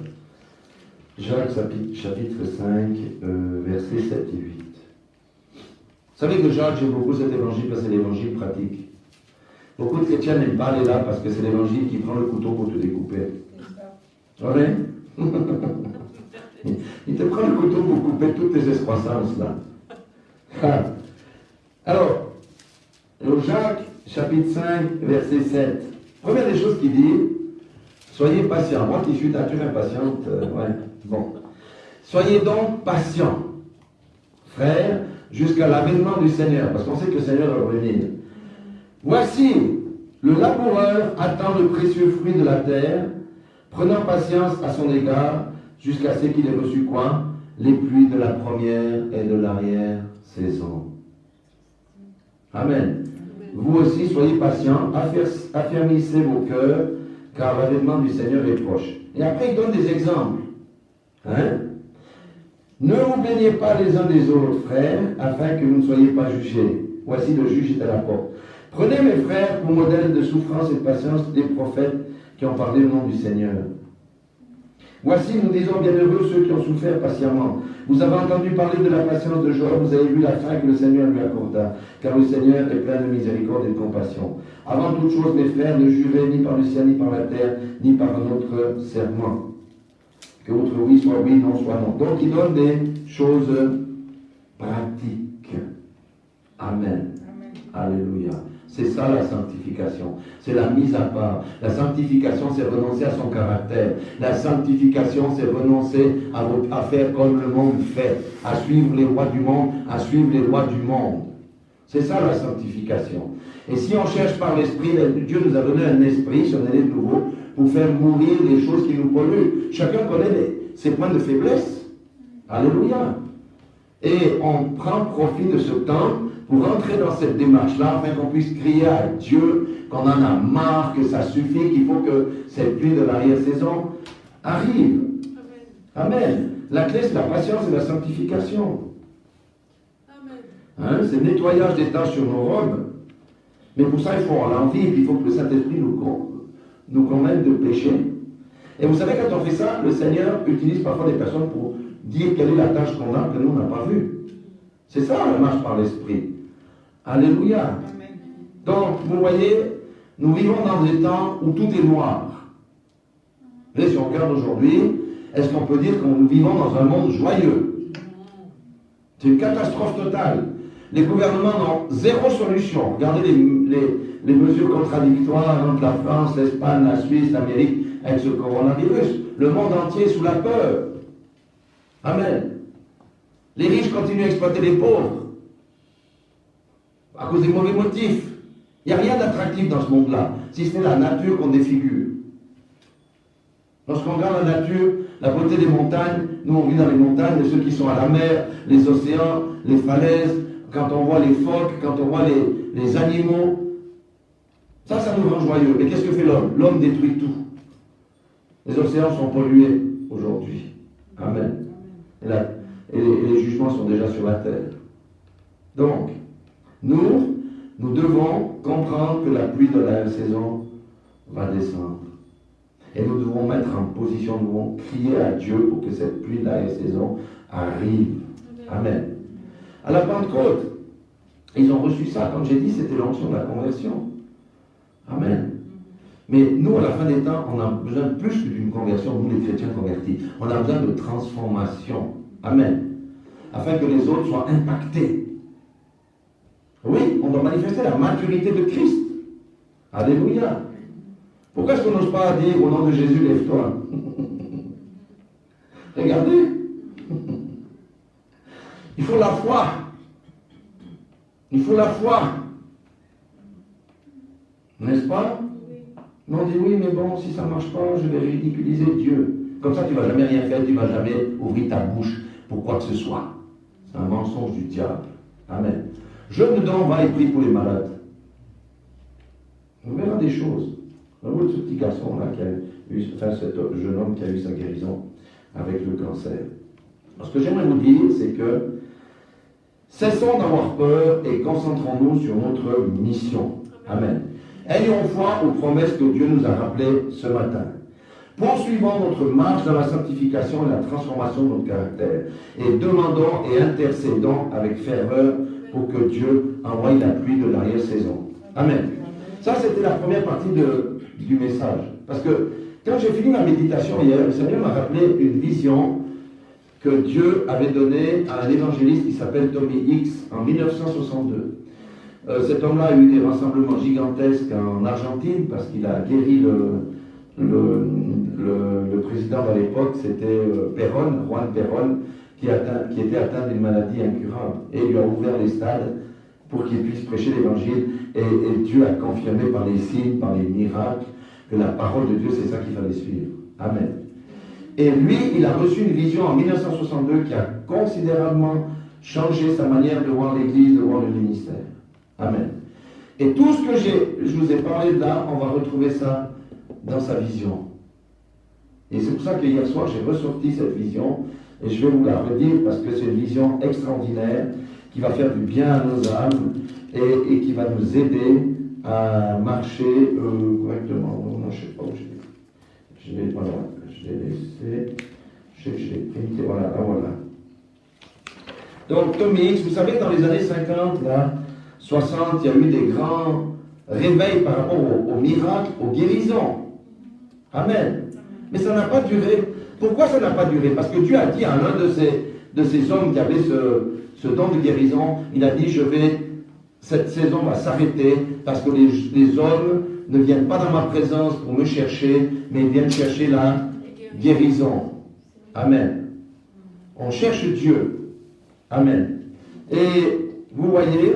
Jacques, chapitre 5, versets 7 et 8. Vous savez que Jacques, j'aime beaucoup cet évangile parce que c'est l'évangile pratique. Beaucoup de chrétiens n'aiment pas aller là parce que c'est l'évangile qui prend le couteau pour te découper. Oui. Il te prend le couteau pour couper toutes tes excroissances là. Alors, chapitre 5, verset 7. Première des choses qu'il dit, soyez patients. Moi qui suis nature impatiente, ouais, bon. Soyez donc patients, frères, jusqu'à l'avènement du Seigneur, parce qu'on sait que le Seigneur va revenir. Voici, le laboureur attend le précieux fruit de la terre, prenant patience à son égard, jusqu'à ce qu'il ait reçu quoi? Les pluies de la première et de l'arrière-saison. Amen. Vous aussi, soyez patients, affermissez vos cœurs, car l'avènement du Seigneur est proche. Et après, il donne des exemples. Hein? Ne vous plaignez pas les uns des autres, frères, afin que vous ne soyez pas jugés. Voici le juge est à la porte. Prenez, mes frères, pour modèle de souffrance et de patience des prophètes qui ont parlé au nom du Seigneur. Voici, nous disons, bienheureux ceux qui ont souffert patiemment. Vous avez entendu parler de la patience de Job, vous avez vu la fin que le Seigneur lui accorda, car le Seigneur est plein de miséricorde et de compassion. Avant toute chose, mes frères, ne jurez ni par le ciel, ni par la terre, ni par un autre serment. Que votre oui soit oui, non soit non. Donc, il donne des choses pratiques. Amen. Amen. Alléluia. C'est ça la sanctification. C'est la mise à part. La sanctification, c'est renoncer à son caractère. La sanctification, c'est renoncer à faire comme le monde fait, à suivre les lois du monde, à suivre les lois du monde. C'est ça la sanctification. Et si on cherche par l'esprit, Dieu nous a donné un esprit, si on est de nouveau, pour faire mourir les choses qui nous polluent. Chacun connaît ses points de faiblesse. Alléluia. Et on prend profit de ce temps pour rentrer dans cette démarche-là, afin qu'on puisse crier à Dieu qu'on en a marre, que ça suffit, qu'il faut que cette pluie de l'arrière-saison arrive. Amen. Amen. La clé, c'est la patience et la sanctification. Hein, c'est le nettoyage des taches sur nos robes. Mais pour ça, il faut avoir l'envie, il faut que le Saint-Esprit nous convainc de péché. Et vous savez, quand on fait ça, le Seigneur utilise parfois des personnes pour dire quelle est la tâche qu'on a que nous, on n'a pas vue. C'est ça la marche par l'Esprit. Alléluia. Amen. Donc, vous voyez, nous vivons dans des temps où tout est noir. Mais si on regarde aujourd'hui, est-ce qu'on peut dire que nous vivons dans un monde joyeux? C'est une catastrophe totale. Les gouvernements n'ont zéro solution. Regardez les mesures contradictoires entre la France, l'Espagne, la Suisse, l'Amérique, avec ce coronavirus. Le monde entier est sous la peur. Amen. Les riches continuent à exploiter les pauvres à cause des mauvais motifs. Il n'y a rien d'attractif dans ce monde-là, si ce n'est la nature qu'on défigure. Lorsqu'on regarde la nature, la beauté des montagnes, nous on vit dans les montagnes, mais ceux qui sont à la mer, les océans, les falaises, quand on voit les phoques, quand on voit les animaux, ça nous rend joyeux. Mais qu'est-ce que fait l'homme? L'homme détruit tout. Les océans sont pollués aujourd'hui. Amen. Et les jugements sont déjà sur la terre. Donc, nous devons comprendre que la pluie de la saison va descendre. Et nous devons mettre en position, nous devons crier à Dieu pour que cette pluie de la saison arrive. Amen. À la Pentecôte, ils ont reçu ça. Comme j'ai dit, c'était l'onction de la conversion. Amen. Mais nous, à la fin des temps, on a besoin plus que d'une conversion, nous les chrétiens convertis. On a besoin de transformation. Amen. Afin que les autres soient impactés. Oui, on doit manifester la maturité de Christ. Alléluia. Pourquoi est-ce qu'on n'ose pas dire au nom de Jésus, lève-toi? Regardez. Il faut la foi. Il faut la foi. N'est-ce pas? Mais on dit oui, mais bon, si ça ne marche pas, je vais ridiculiser Dieu. Comme ça, tu ne vas jamais rien faire, tu ne vas jamais ouvrir ta bouche pour quoi que ce soit. C'est un mensonge du diable. Amen. Jeune dedans, va et prie pour les malades. On verra des choses. On voit ce petit garçon-là qui a eu, enfin cet jeune homme qui a eu sa guérison avec le cancer. Alors, ce que j'aimerais vous dire, c'est que cessons d'avoir peur et concentrons-nous sur notre mission. Amen. Ayons foi aux promesses que Dieu nous a rappelées ce matin. Poursuivons notre marche dans la sanctification et la transformation de notre caractère. Et demandons et intercédons avec ferveur pour que Dieu envoie la pluie de l'arrière-saison. Amen. Ça, c'était la première partie du message. Parce que quand j'ai fini ma méditation hier, le Seigneur m'a rappelé une vision que Dieu avait donnée à un évangéliste qui s'appelle Tommy Hicks en 1962. Cet homme-là a eu des rassemblements gigantesques en Argentine parce qu'il a guéri le président à l'époque, c'était Perón, Juan Perón, qui était atteint d'une maladie incurable. Et il lui a ouvert les stades pour qu'il puisse prêcher l'évangile. Et Dieu a confirmé par les signes, par les miracles, que la parole de Dieu, c'est ça qu'il fallait suivre. Amen. Et lui, il a reçu une vision en 1962 qui a considérablement changé sa manière de voir l'Église, de voir le ministère. Amen. Et tout ce que je vous ai parlé de là, on va retrouver ça dans sa vision. Et c'est pour ça que hier soir, j'ai ressorti cette vision, et je vais vous la redire parce que c'est une vision extraordinaire qui va faire du bien à nos âmes et qui va nous aider à marcher correctement. Non, je ne sais pas où je l'ai. Voilà, je l'ai laissé. Je sais que je l'ai pris. Voilà, voilà. Donc, Tommy Hicks, vous savez, dans les années 50, là, 60, il y a eu des grands réveils par rapport aux miracles, aux guérisons. Amen. Mais ça n'a pas duré. Pourquoi ça n'a pas duré? Parce que Dieu a dit à l'un de ces hommes qui avait ce don de guérison, il a dit, cette saison va s'arrêter parce que les hommes ne viennent pas dans ma présence pour me chercher, mais ils viennent chercher la guérison. Amen. On cherche Dieu. Amen. Et vous voyez,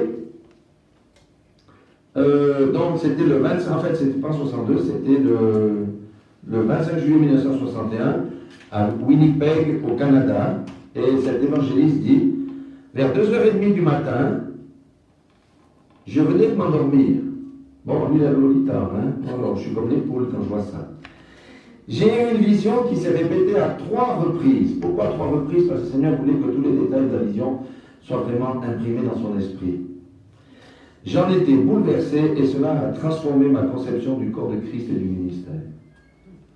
donc c'était le 25, en fait c'était pas 62, c'était le 25 juillet 1961 à Winnipeg au Canada. Et cet évangéliste dit, vers 2h30 du matin, je venais de m'endormir. Bon, lui, il a le tard, hein. Alors, je suis comme les poules quand je vois ça. J'ai eu une vision qui s'est répétée à 3 reprises. Pourquoi 3 reprises? Parce que le Seigneur voulait que tous les détails de la vision soient vraiment imprimés dans son esprit. J'en étais bouleversé et cela a transformé ma conception du corps de Christ et du ministère.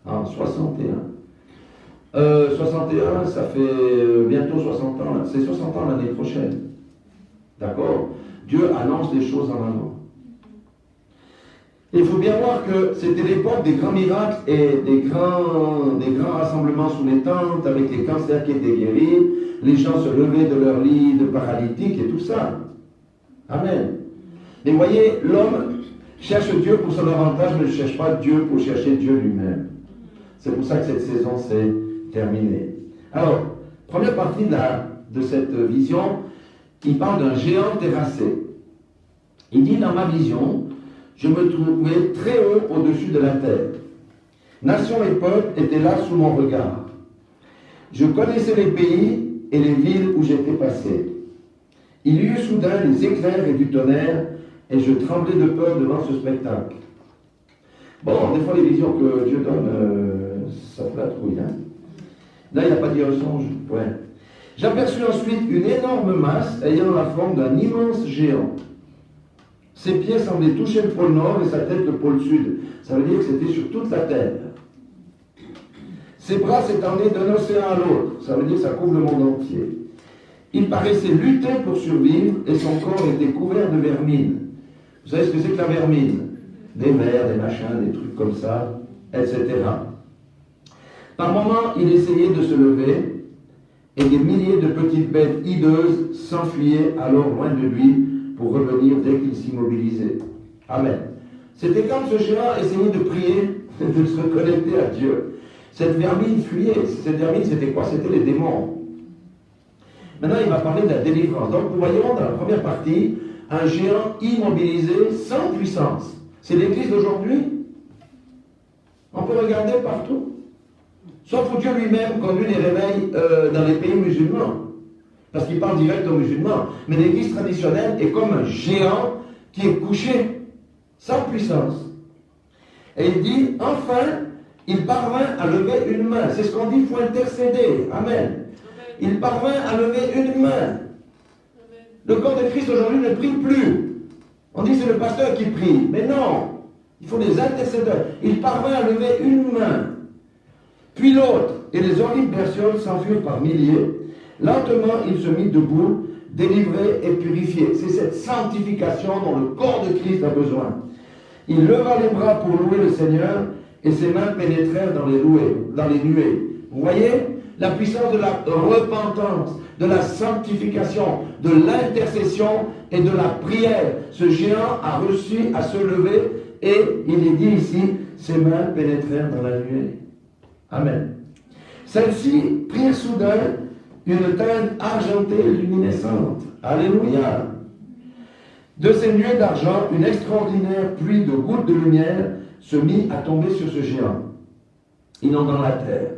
En 61. 61, ça fait bientôt 60 ans. C'est 60 ans l'année prochaine. D'accord? Dieu annonce les choses en avant. Il faut bien voir que c'était l'époque des grands miracles et des grands rassemblements sous les tentes avec les cancers qui étaient guéris, les gens se levaient de leur lit de paralytiques et tout ça. Amen. Mais voyez, l'homme cherche Dieu pour son avantage, mais ne cherche pas Dieu pour chercher Dieu lui-même. C'est pour ça que cette saison s'est terminée. Alors, première partie de cette vision, il parle d'un géant terrassé. Il dit dans ma vision, je me trouvais très haut au-dessus de la terre. Nations et peuples étaient là sous mon regard. Je connaissais les pays et les villes où j'étais passé. Il y eut soudain des éclairs et du tonnerre, et je tremblais de peur devant ce spectacle. Bon, des fois les visions que Dieu donne, ça fait la trouille. Hein? Là, il n'a pas dit un songe. Ouais. J'aperçus ensuite une énorme masse ayant la forme d'un immense géant. Ses pieds semblaient toucher le pôle nord et sa tête le pôle sud. Ça veut dire que c'était sur toute la terre. Ses bras s'étendaient d'un océan à l'autre. Ça veut dire que ça couvre le monde entier. Il paraissait lutter pour survivre et son corps était couvert de vermine. Vous savez ce que c'est que la vermine? Des vers, des machins, des trucs comme ça, etc. Par moments, il essayait de se lever et des milliers de petites bêtes hideuses s'enfuyaient alors loin de lui pour revenir dès qu'il s'immobilisait. Amen. C'était comme ce géant essayait de prier, de se reconnecter à Dieu. Cette vermine fuyait. Cette vermine, c'était quoi? C'était les démons. Maintenant, il va parler de la délivrance. Donc, nous voyons dans la première partie un géant immobilisé sans puissance. C'est l'Église d'aujourd'hui. On peut regarder partout. Sauf où Dieu lui-même conduit les réveils dans les pays musulmans. Parce qu'il parle direct aux musulmans. Mais l'Église traditionnelle est comme un géant qui est couché, sans puissance. Et il dit, enfin, il parvint à lever une main. C'est ce qu'on dit, il faut intercéder. Amen. Il parvint à lever une main. Le corps de Christ aujourd'hui ne prie plus. On dit c'est le pasteur qui prie. Mais non, il faut des intercédeurs. Il parvint à lever une main. Puis l'autre, et les horribles bestioles s'enfuirent par milliers. Lentement, il se mit debout, délivré et purifié. C'est cette sanctification dont le corps de Christ a besoin. Il leva les bras pour louer le Seigneur, et ses mains pénétrèrent dans les nuées. Vous voyez, la puissance de la repentance, de la sanctification, de l'intercession et de la prière. Ce géant a reçu à se lever et il est dit ici, ses mains pénétrèrent dans la nuée. Amen. Celles-ci prirent soudain une teinte argentée luminescente. Alléluia. De ces nuées d'argent, une extraordinaire pluie de gouttes de lumière se mit à tomber sur ce géant, inondant la terre.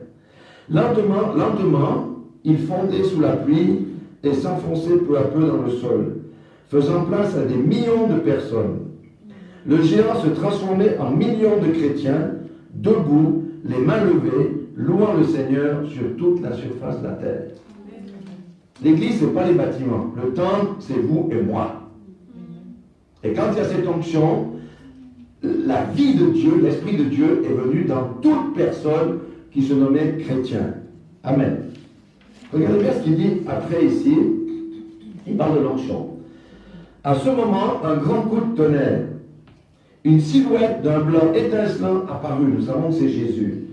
Lentement, il fondait sous la pluie et s'enfonçait peu à peu dans le sol, faisant place à des millions de personnes. Le géant se transformait en millions de chrétiens, debout, les mains levées, louant le Seigneur sur toute la surface de la terre. L'église, ce n'est pas les bâtiments. Le temple, c'est vous et moi. Et quand il y a cette onction, la vie de Dieu, l'Esprit de Dieu est venu dans toute personne qui se nommait chrétien. Amen. Regardez bien ce qu'il dit après ici. Il parle de l'onction. À ce moment, un grand coup de tonnerre, une silhouette d'un blanc étincelant apparut. Nous savons que c'est Jésus.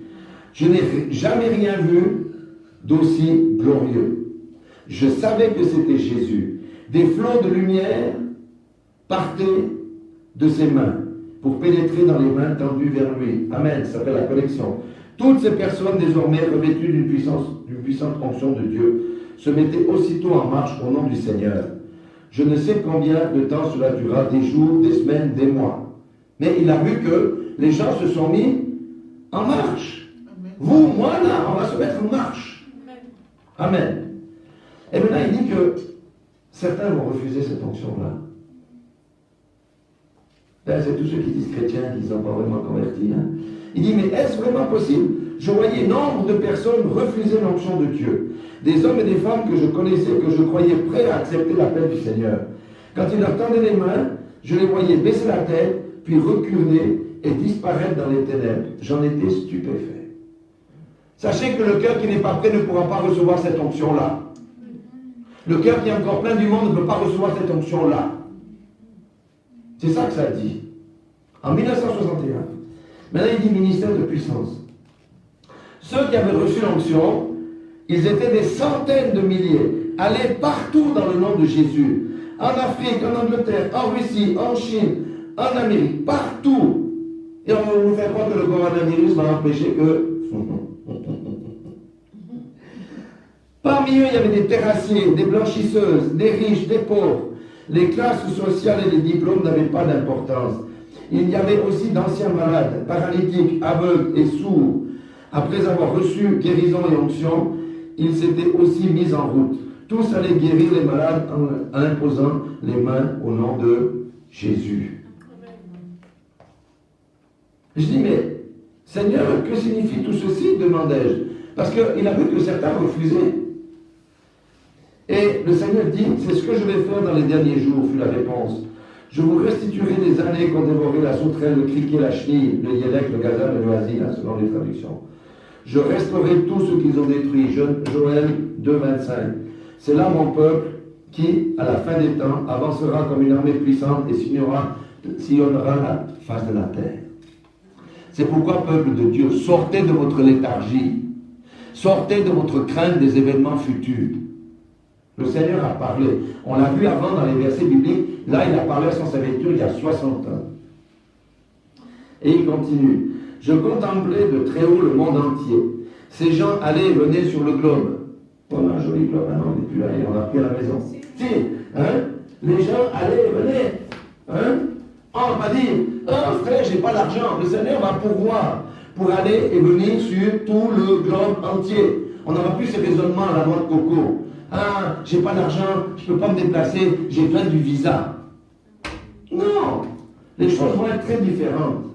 Je n'ai jamais rien vu d'aussi glorieux. Je savais que c'était Jésus. Des flots de lumière partaient de ses mains pour pénétrer dans les mains tendues vers lui. Amen, ça s'appelle la connexion. Toutes ces personnes désormais revêtues d'une puissante onction de Dieu se mettaient aussitôt en marche au nom du Seigneur. Je ne sais combien de temps cela dura, des jours, des semaines, des mois. Mais il a vu que les gens se sont mis en marche. Amen. Vous, moi, là, on va se mettre en marche. Amen. Et maintenant, il dit que certains vont refuser cette onction-là. C'est tous ceux qui disent chrétiens, qui ne sont pas vraiment convertis. Hein. Il dit, mais est-ce vraiment possible? Je voyais nombre de personnes refuser l'onction de Dieu. Des hommes et des femmes que je connaissais, que je croyais prêts à accepter l'appel du Seigneur. Quand il leur tendait les mains, je les voyais baisser la tête, puis reculer et disparaître dans les ténèbres. J'en étais stupéfait. Sachez que le cœur qui n'est pas prêt ne pourra pas recevoir cette onction-là. Le cœur qui est encore plein du monde ne peut pas recevoir cette onction-là. C'est ça que ça dit. En 1961. Maintenant, il dit ministère de puissance. Ceux qui avaient reçu l'onction, ils étaient des centaines de milliers, allaient partout dans le nom de Jésus. En Afrique, en Angleterre, en Russie, en Chine, en Amérique, partout. Et on va nous faire croire que le coronavirus va empêcher que... Parmi eux, il y avait des terrassiers, des blanchisseuses, des riches, des pauvres. Les classes sociales et les diplômes n'avaient pas d'importance. Il y avait aussi d'anciens malades, paralytiques, aveugles et sourds. Après avoir reçu guérison et onction, ils s'étaient aussi mis en route. Tous allaient guérir les malades en imposant les mains au nom de Jésus. Je dis, mais Seigneur, que signifie tout ceci? Demandai-je. Parce qu'il a vu que certains refusaient. Et le Seigneur dit, c'est ce que je vais faire dans les derniers jours, fut la réponse. Je vous restituerai les années qu'ont dévoré la sauterelle, le criquet, la chenille, le yélec, le gazelle et le oisille, selon les traductions. Je restaurerai tout ce qu'ils ont détruit. Joël 2,25. C'est là mon peuple qui, à la fin des temps, avancera comme une armée puissante et sillonnera la face de la terre. C'est pourquoi, peuple de Dieu, sortez de votre léthargie. Sortez de votre crainte des événements futurs. Le Seigneur a parlé. On l'a vu avant dans les versets bibliques. Là, il a parlé à son serviteur il y a 60 ans. Et il continue. Je contemplais de très haut le monde entier. Ces gens allaient et venaient sur le globe. On a un joli globe. Ah non, on n'est plus là. On l'a pris à la maison. Si, hein? Les gens allaient et venaient. Hein? On va dire, oh frère, j'ai pas d'argent. Le Seigneur va pourvoir pour aller et venir sur tout le globe entier. On n'aura plus ces raisonnements à la noix de coco. Ah, j'ai pas d'argent, je peux pas me déplacer, j'ai besoin du visa. Non, les choses vont être très différentes.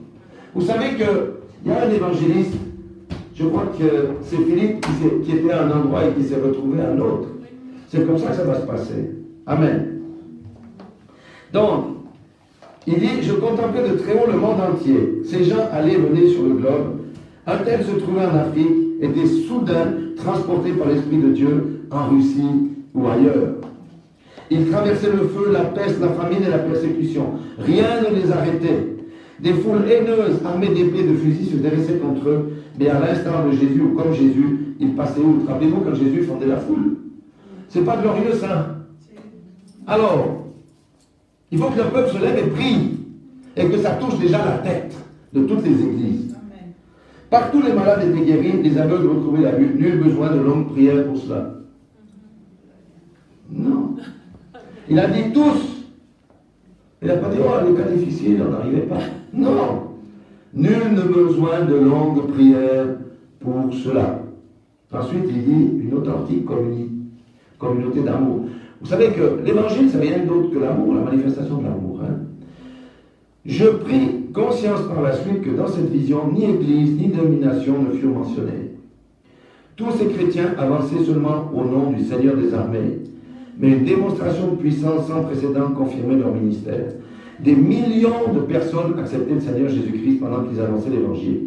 Vous savez qu'il y a un évangéliste, je crois que c'est Philippe qui était à un endroit et qui s'est retrouvé à un autre. C'est comme ça que ça va se passer. Amen. Donc, il dit, je contemplais de très haut le monde entier. Ces gens allaient et venaient sur le globe. Un tel se trouvait en Afrique, était soudain transporté par l'Esprit de Dieu en Russie ou ailleurs. Ils traversaient le feu, la peste, la famine et la persécution. Rien ne les arrêtait. Des foules haineuses, armées d'épées, de fusils, se dressaient contre eux. Mais à l'instar de Jésus, ou comme Jésus, ils passaient outre. Rappelez-vous quand Jésus fondait la foule. C'est pas glorieux, ça. Alors, il faut que le peuple se lève et prie. Et que ça touche déjà la tête de toutes les églises. Amen. Partout les malades étaient guéris, les aveugles retrouvaient la vue. Nul besoin de longues prières pour cela. Non. Il a dit tous. Il n'a pas dit, oh, le cas difficile, on n'arrivait pas. Non. Nul n'a besoin de longues prières pour cela. Ensuite, il dit une authentique communauté d'amour. Vous savez que l'évangile, c'est rien d'autre que l'amour, la manifestation de l'amour. Hein? Je pris conscience par la suite que dans cette vision, ni église, ni domination ne furent mentionnées. Tous ces chrétiens avançaient seulement au nom du Seigneur des armées, mais une démonstration de puissance sans précédent confirmait leur ministère. Des millions de personnes acceptaient le Seigneur Jésus-Christ pendant qu'ils annonçaient l'Évangile.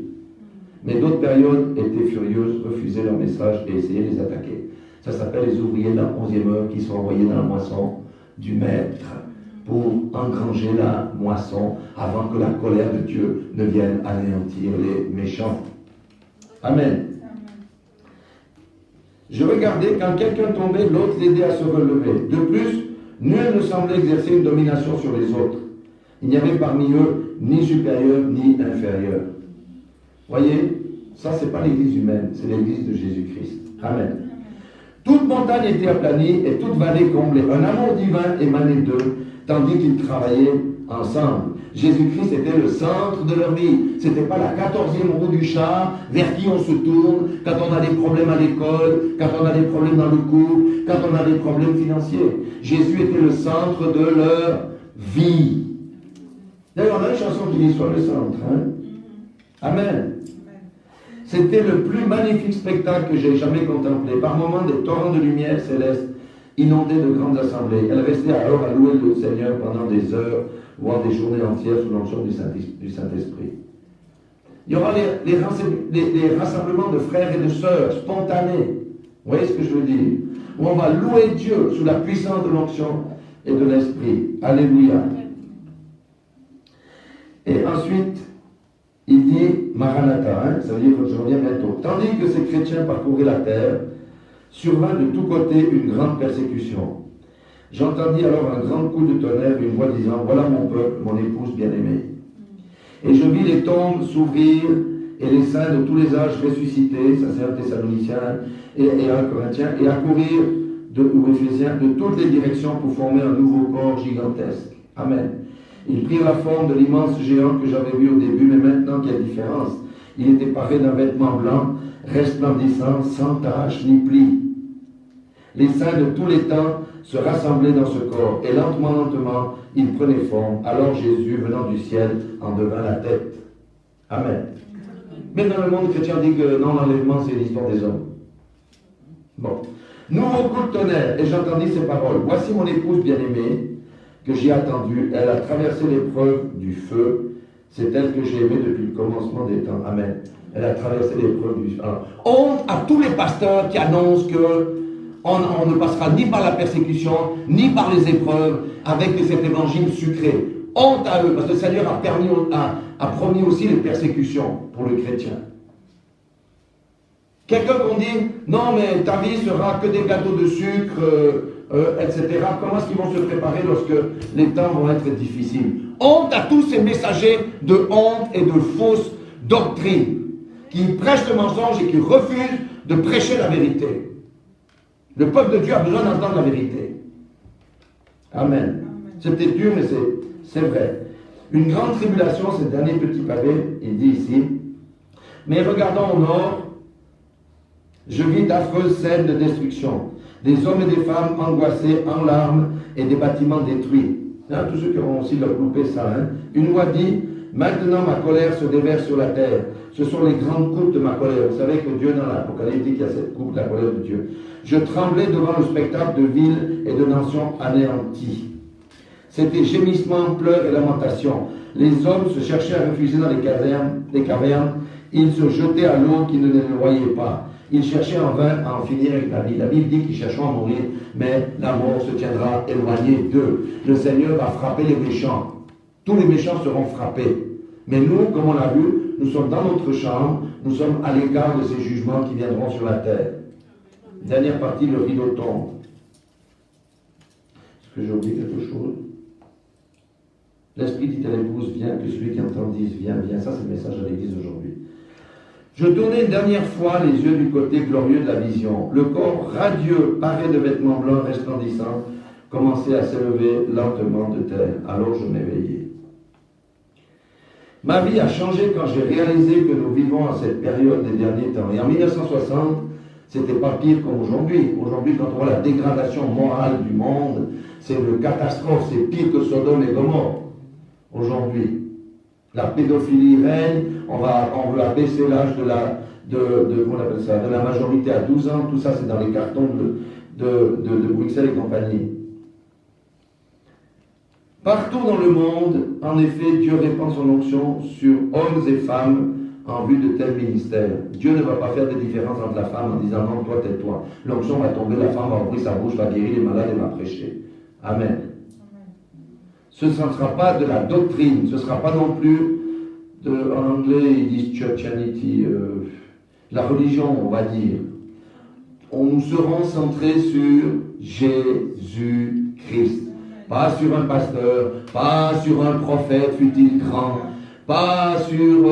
Mais d'autres périodes étaient furieuses, refusaient leur message et essayaient de les attaquer. Ça s'appelle les ouvriers de la 11e heure qui sont envoyés dans la moisson du Maître pour engranger la moisson avant que la colère de Dieu ne vienne anéantir les méchants. Amen. Je regardais, quand quelqu'un tombait, l'autre l'aidait à se relever. De plus, nul ne semblait exercer une domination sur les autres. Il n'y avait parmi eux ni supérieur ni inférieur. Voyez, ça c'est pas l'église humaine, c'est l'église de Jésus-Christ. Amen. Toute montagne était aplanie et toute vallée comblée. Un amour divin émanait d'eux, tandis qu'ils travaillaient ensemble. Jésus-Christ était le centre de leur vie. Ce n'était pas la 14e roue du char vers qui on se tourne quand on a des problèmes à l'école, quand on a des problèmes dans le couple, quand on a des problèmes financiers. Jésus était le centre de leur vie. D'ailleurs, on a une chanson qui dit « Sois le centre hein? ». Amen. C'était le plus magnifique spectacle que j'ai jamais contemplé. Par moments, des torrents de lumière céleste inondaient de grandes assemblées. Elles restaient alors à louer le Seigneur pendant des heures, voire des journées entières sous l'onction du Saint-Esprit. Il y aura les rassemblements de frères et de sœurs spontanés. Vous voyez ce que je veux dire? Où on va louer Dieu sous la puissance de l'onction et de l'Esprit. Alléluia. Et ensuite, il dit Maranatha, hein, ça veut dire que je reviens bientôt. Tandis que ces chrétiens parcouraient la terre, survint de tous côtés une grande persécution. J'entendis alors un grand coup de tonnerre, une voix disant, voilà mon peuple, mon épouse bien-aimée. Et je vis les tombes s'ouvrir et les saints de tous les âges ressuscités, ça c'est un Thessaloniciens et un Corinthien, et accourir ou Éphésiens de toutes les directions pour former un nouveau corps gigantesque. Amen. Ils prirent la forme de l'immense géant que j'avais vu au début, mais maintenant qu'il y a différence. Il était paré d'un vêtement blanc, resplendissant, sans tache ni pli. Les saints de tous les temps se rassemblaient dans ce corps, et lentement, il prenait forme. Alors Jésus, venant du ciel, en devint la tête. Amen. Mais dans le monde chrétien, on dit que non, l'enlèvement, c'est l'histoire des hommes. Bon. Nouveau coup de tonnerre, et j'entendis ces paroles. Voici mon épouse bien-aimée, que j'ai attendue. Elle a traversé l'épreuve du feu. C'est elle que j'ai aimée depuis le commencement des temps. Amen. Elle a traversé l'épreuve du feu. Alors, honte à tous les pasteurs qui annoncent que on ne passera ni par la persécution, ni par les épreuves, avec cet évangile sucré. Honte à eux, parce que le Seigneur a promis aussi les persécutions pour le chrétien. Quelqu'un qu'on dit, non mais ta vie sera que des gâteaux de sucre, etc. Comment est-ce qu'ils vont se préparer lorsque les temps vont être difficiles? Honte à tous ces messagers de honte et de fausses doctrines, qui prêchent le mensonge et qui refusent de prêcher la vérité. Le peuple de Dieu a besoin d'entendre la vérité. Amen. C'est peut-être dur, mais c'est vrai. Une grande tribulation, c'est le dernier petit pavé, il dit ici. Mais regardons au nord, je vis d'affreuses scènes de destruction. Des hommes et des femmes angoissés en larmes et des bâtiments détruits. Hein, tous ceux qui auront aussi leur coupé ça. Hein. Une voix dit, maintenant ma colère se déverse sur la terre. Ce sont les grandes coupes de ma colère. Vous savez que Dieu, dans l'Apocalypse, dit qu'il y a cette coupe de la colère de Dieu. Je tremblais devant le spectacle de villes et de nations anéanties. C'était gémissement, pleurs et lamentations. Les hommes se cherchaient à refuser dans les cavernes. Ils se jetaient à l'eau qui ne les noyait pas. Ils cherchaient en vain à en finir avec la vie. La Bible dit qu'ils chercheront à mourir, mais la mort se tiendra éloignée d'eux. Le Seigneur va frapper les méchants. Tous les méchants seront frappés. Mais nous, comme on l'a vu, nous sommes dans notre chambre, nous sommes à l'écart de ces jugements qui viendront sur la terre. Dernière partie, le rideau tombe. Est-ce que j'ai oublié quelque chose? L'Esprit dit à l'épouse, viens, que celui qui entend dise, viens, viens. Ça, c'est le message à l'Église aujourd'hui. Je tournai une dernière fois les yeux du côté glorieux de la vision. Le corps radieux, paré de vêtements blancs resplendissants, commençait à s'élever lentement de terre. Alors je m'éveillai. Ma vie a changé quand j'ai réalisé que nous vivons à cette période des derniers temps. Et en 1960, c'était pas pire comme aujourd'hui. Aujourd'hui, quand on voit la dégradation morale du monde, c'est une catastrophe, c'est pire que Sodome et Gomorrhe. Aujourd'hui, la pédophilie règne, on veut abaisser l'âge comment on appelle ça, de la majorité à 12 ans, tout ça c'est dans les cartons de Bruxelles et compagnie. Partout dans le monde, en effet, Dieu répand son onction sur hommes et femmes en vue de tels ministères. Dieu ne va pas faire de différence entre la femme en disant non, toi, tais-toi. L'onction va tomber, la femme va ouvrir sa bouche, va guérir les malades et va prêcher. Amen. Ce ne sera pas de la doctrine, ce ne sera pas non plus, en anglais ils disent churchianity, la religion, on va dire. Nous serons centrés sur Jésus-Christ. Pas sur un pasteur, pas sur un prophète, fut-il grand, pas sur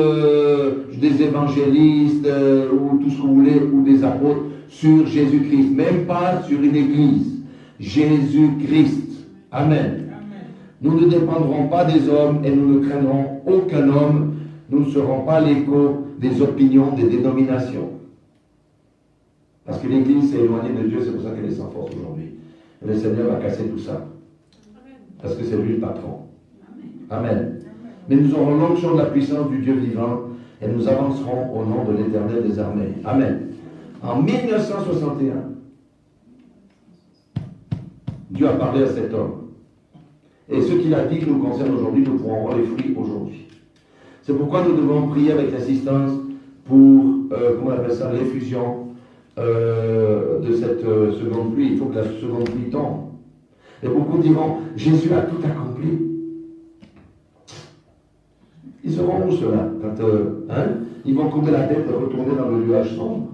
des évangélistes ou tout ce que vous voulez, ou des apôtres, sur Jésus-Christ, même pas sur une église. Jésus-Christ. Amen. Nous ne dépendrons pas des hommes et nous ne craindrons aucun homme. Nous ne serons pas l'écho des opinions des dénominations. Parce que l'Église s'est éloignée de Dieu, c'est pour ça qu'elle est sans force aujourd'hui. Et le Seigneur va casser tout ça. Parce que c'est lui le patron. Amen. Mais nous aurons l'onction de la puissance du Dieu vivant et nous avancerons au nom de l'Éternel des armées. Amen. En 1961, Dieu a parlé à cet homme. Et ce qu'il a dit qui nous concerne aujourd'hui, nous pourrons voir les fruits aujourd'hui. C'est pourquoi nous devons prier avec insistance pour, comment on appelle ça, l'effusion de cette seconde pluie. Il faut que la seconde pluie tombe. Et beaucoup diront, Jésus a tout accompli. Ils seront où ceux-là quand ils vont couper la tête et retourner dans le nuage sombre?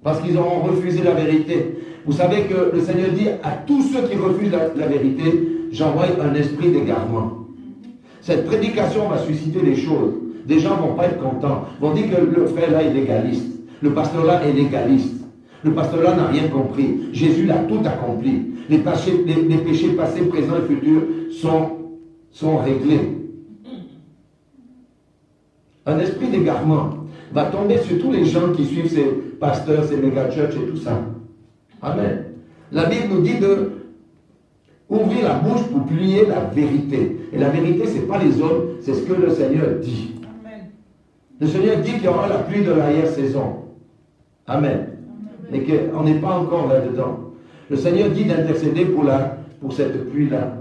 Parce qu'ils auront refusé la vérité. Vous savez que le Seigneur dit à tous ceux qui refusent la vérité, j'envoie un esprit d'égarement. Cette prédication va susciter des choses. Des gens ne vont pas être contents. Ils vont dire que le frère là est légaliste. Le pasteur là est légaliste. Le pasteur là n'a rien compris. Jésus l'a tout accompli. Les péchés passés, présents et futurs sont réglés. Un esprit d'égarement va tomber sur tous les gens qui suivent ces pasteurs, ces méga-churches et tout ça. Amen. La Bible nous dit de ouvrir la bouche pour plier la vérité. Et la vérité, ce n'est pas les hommes, c'est ce que le Seigneur dit. Amen. Le Seigneur dit qu'il y aura la pluie de l'arrière-saison. Amen. Mais qu'on n'est pas encore là-dedans. Le Seigneur dit d'intercéder pour cette pluie-là.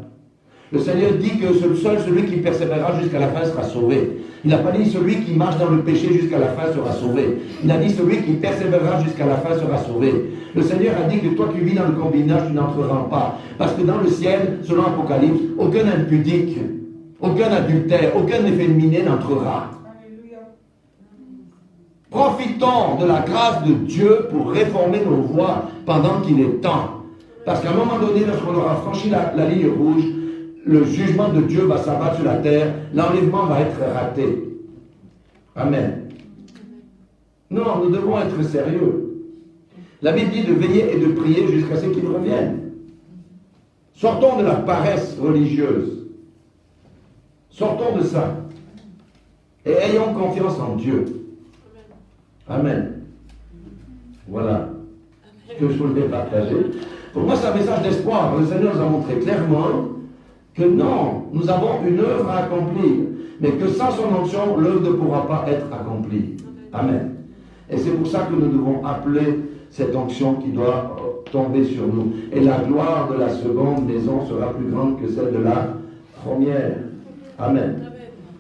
Le Seigneur dit que seul celui qui persévérera jusqu'à la fin sera sauvé. Il n'a pas dit celui qui marche dans le péché jusqu'à la fin sera sauvé. Il a dit celui qui persévérera jusqu'à la fin sera sauvé. Le Seigneur a dit que toi qui vis dans le concubinage, tu n'entreras pas. Parce que dans le ciel, selon l'Apocalypse, aucun impudique, aucun adultère, aucun efféminé n'entrera. Profitons de la grâce de Dieu pour réformer nos voies pendant qu'il est temps. Parce qu'à un moment donné, lorsqu'on aura franchi la ligne rouge, le jugement de Dieu va s'abattre sur la terre, l'enlèvement va être raté. Amen. Non, nous devons être sérieux. La Bible dit de veiller et de prier jusqu'à ce qu'il revienne. Sortons de la paresse religieuse. Sortons de ça. Et ayons confiance en Dieu. Amen. Voilà ce que je voulais partager. Pour moi, c'est un message d'espoir. Le Seigneur nous a montré clairement que non, nous avons une œuvre à accomplir, mais que sans son onction, l'œuvre ne pourra pas être accomplie. Amen. Et c'est pour ça que nous devons appeler cette onction qui doit tomber sur nous. Et la gloire de la seconde maison sera plus grande que celle de la première. Amen.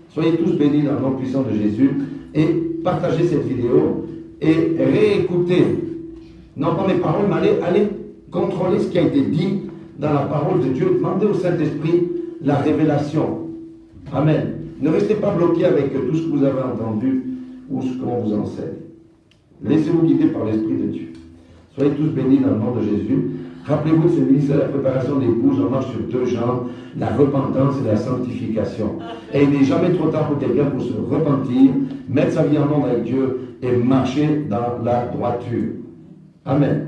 Soyez tous bénis dans le nom puissant de Jésus et partagez cette vidéo et réécoutez. Non pas mes paroles, mais allez contrôler ce qui a été dit dans la parole de Dieu. Demandez au Saint-Esprit la révélation. Amen. Ne restez pas bloqué avec tout ce que vous avez entendu ou ce qu'on vous enseigne. Laissez-vous guider par l'Esprit de Dieu. Soyez tous bénis dans le nom de Jésus. Rappelez-vous que c'est ministère de la préparation d'épouse, on marche sur deux jambes, la repentance et la sanctification. Et il n'est jamais trop tard pour quelqu'un pour se repentir, mettre sa vie en ordre avec Dieu et marcher dans la droiture. Amen.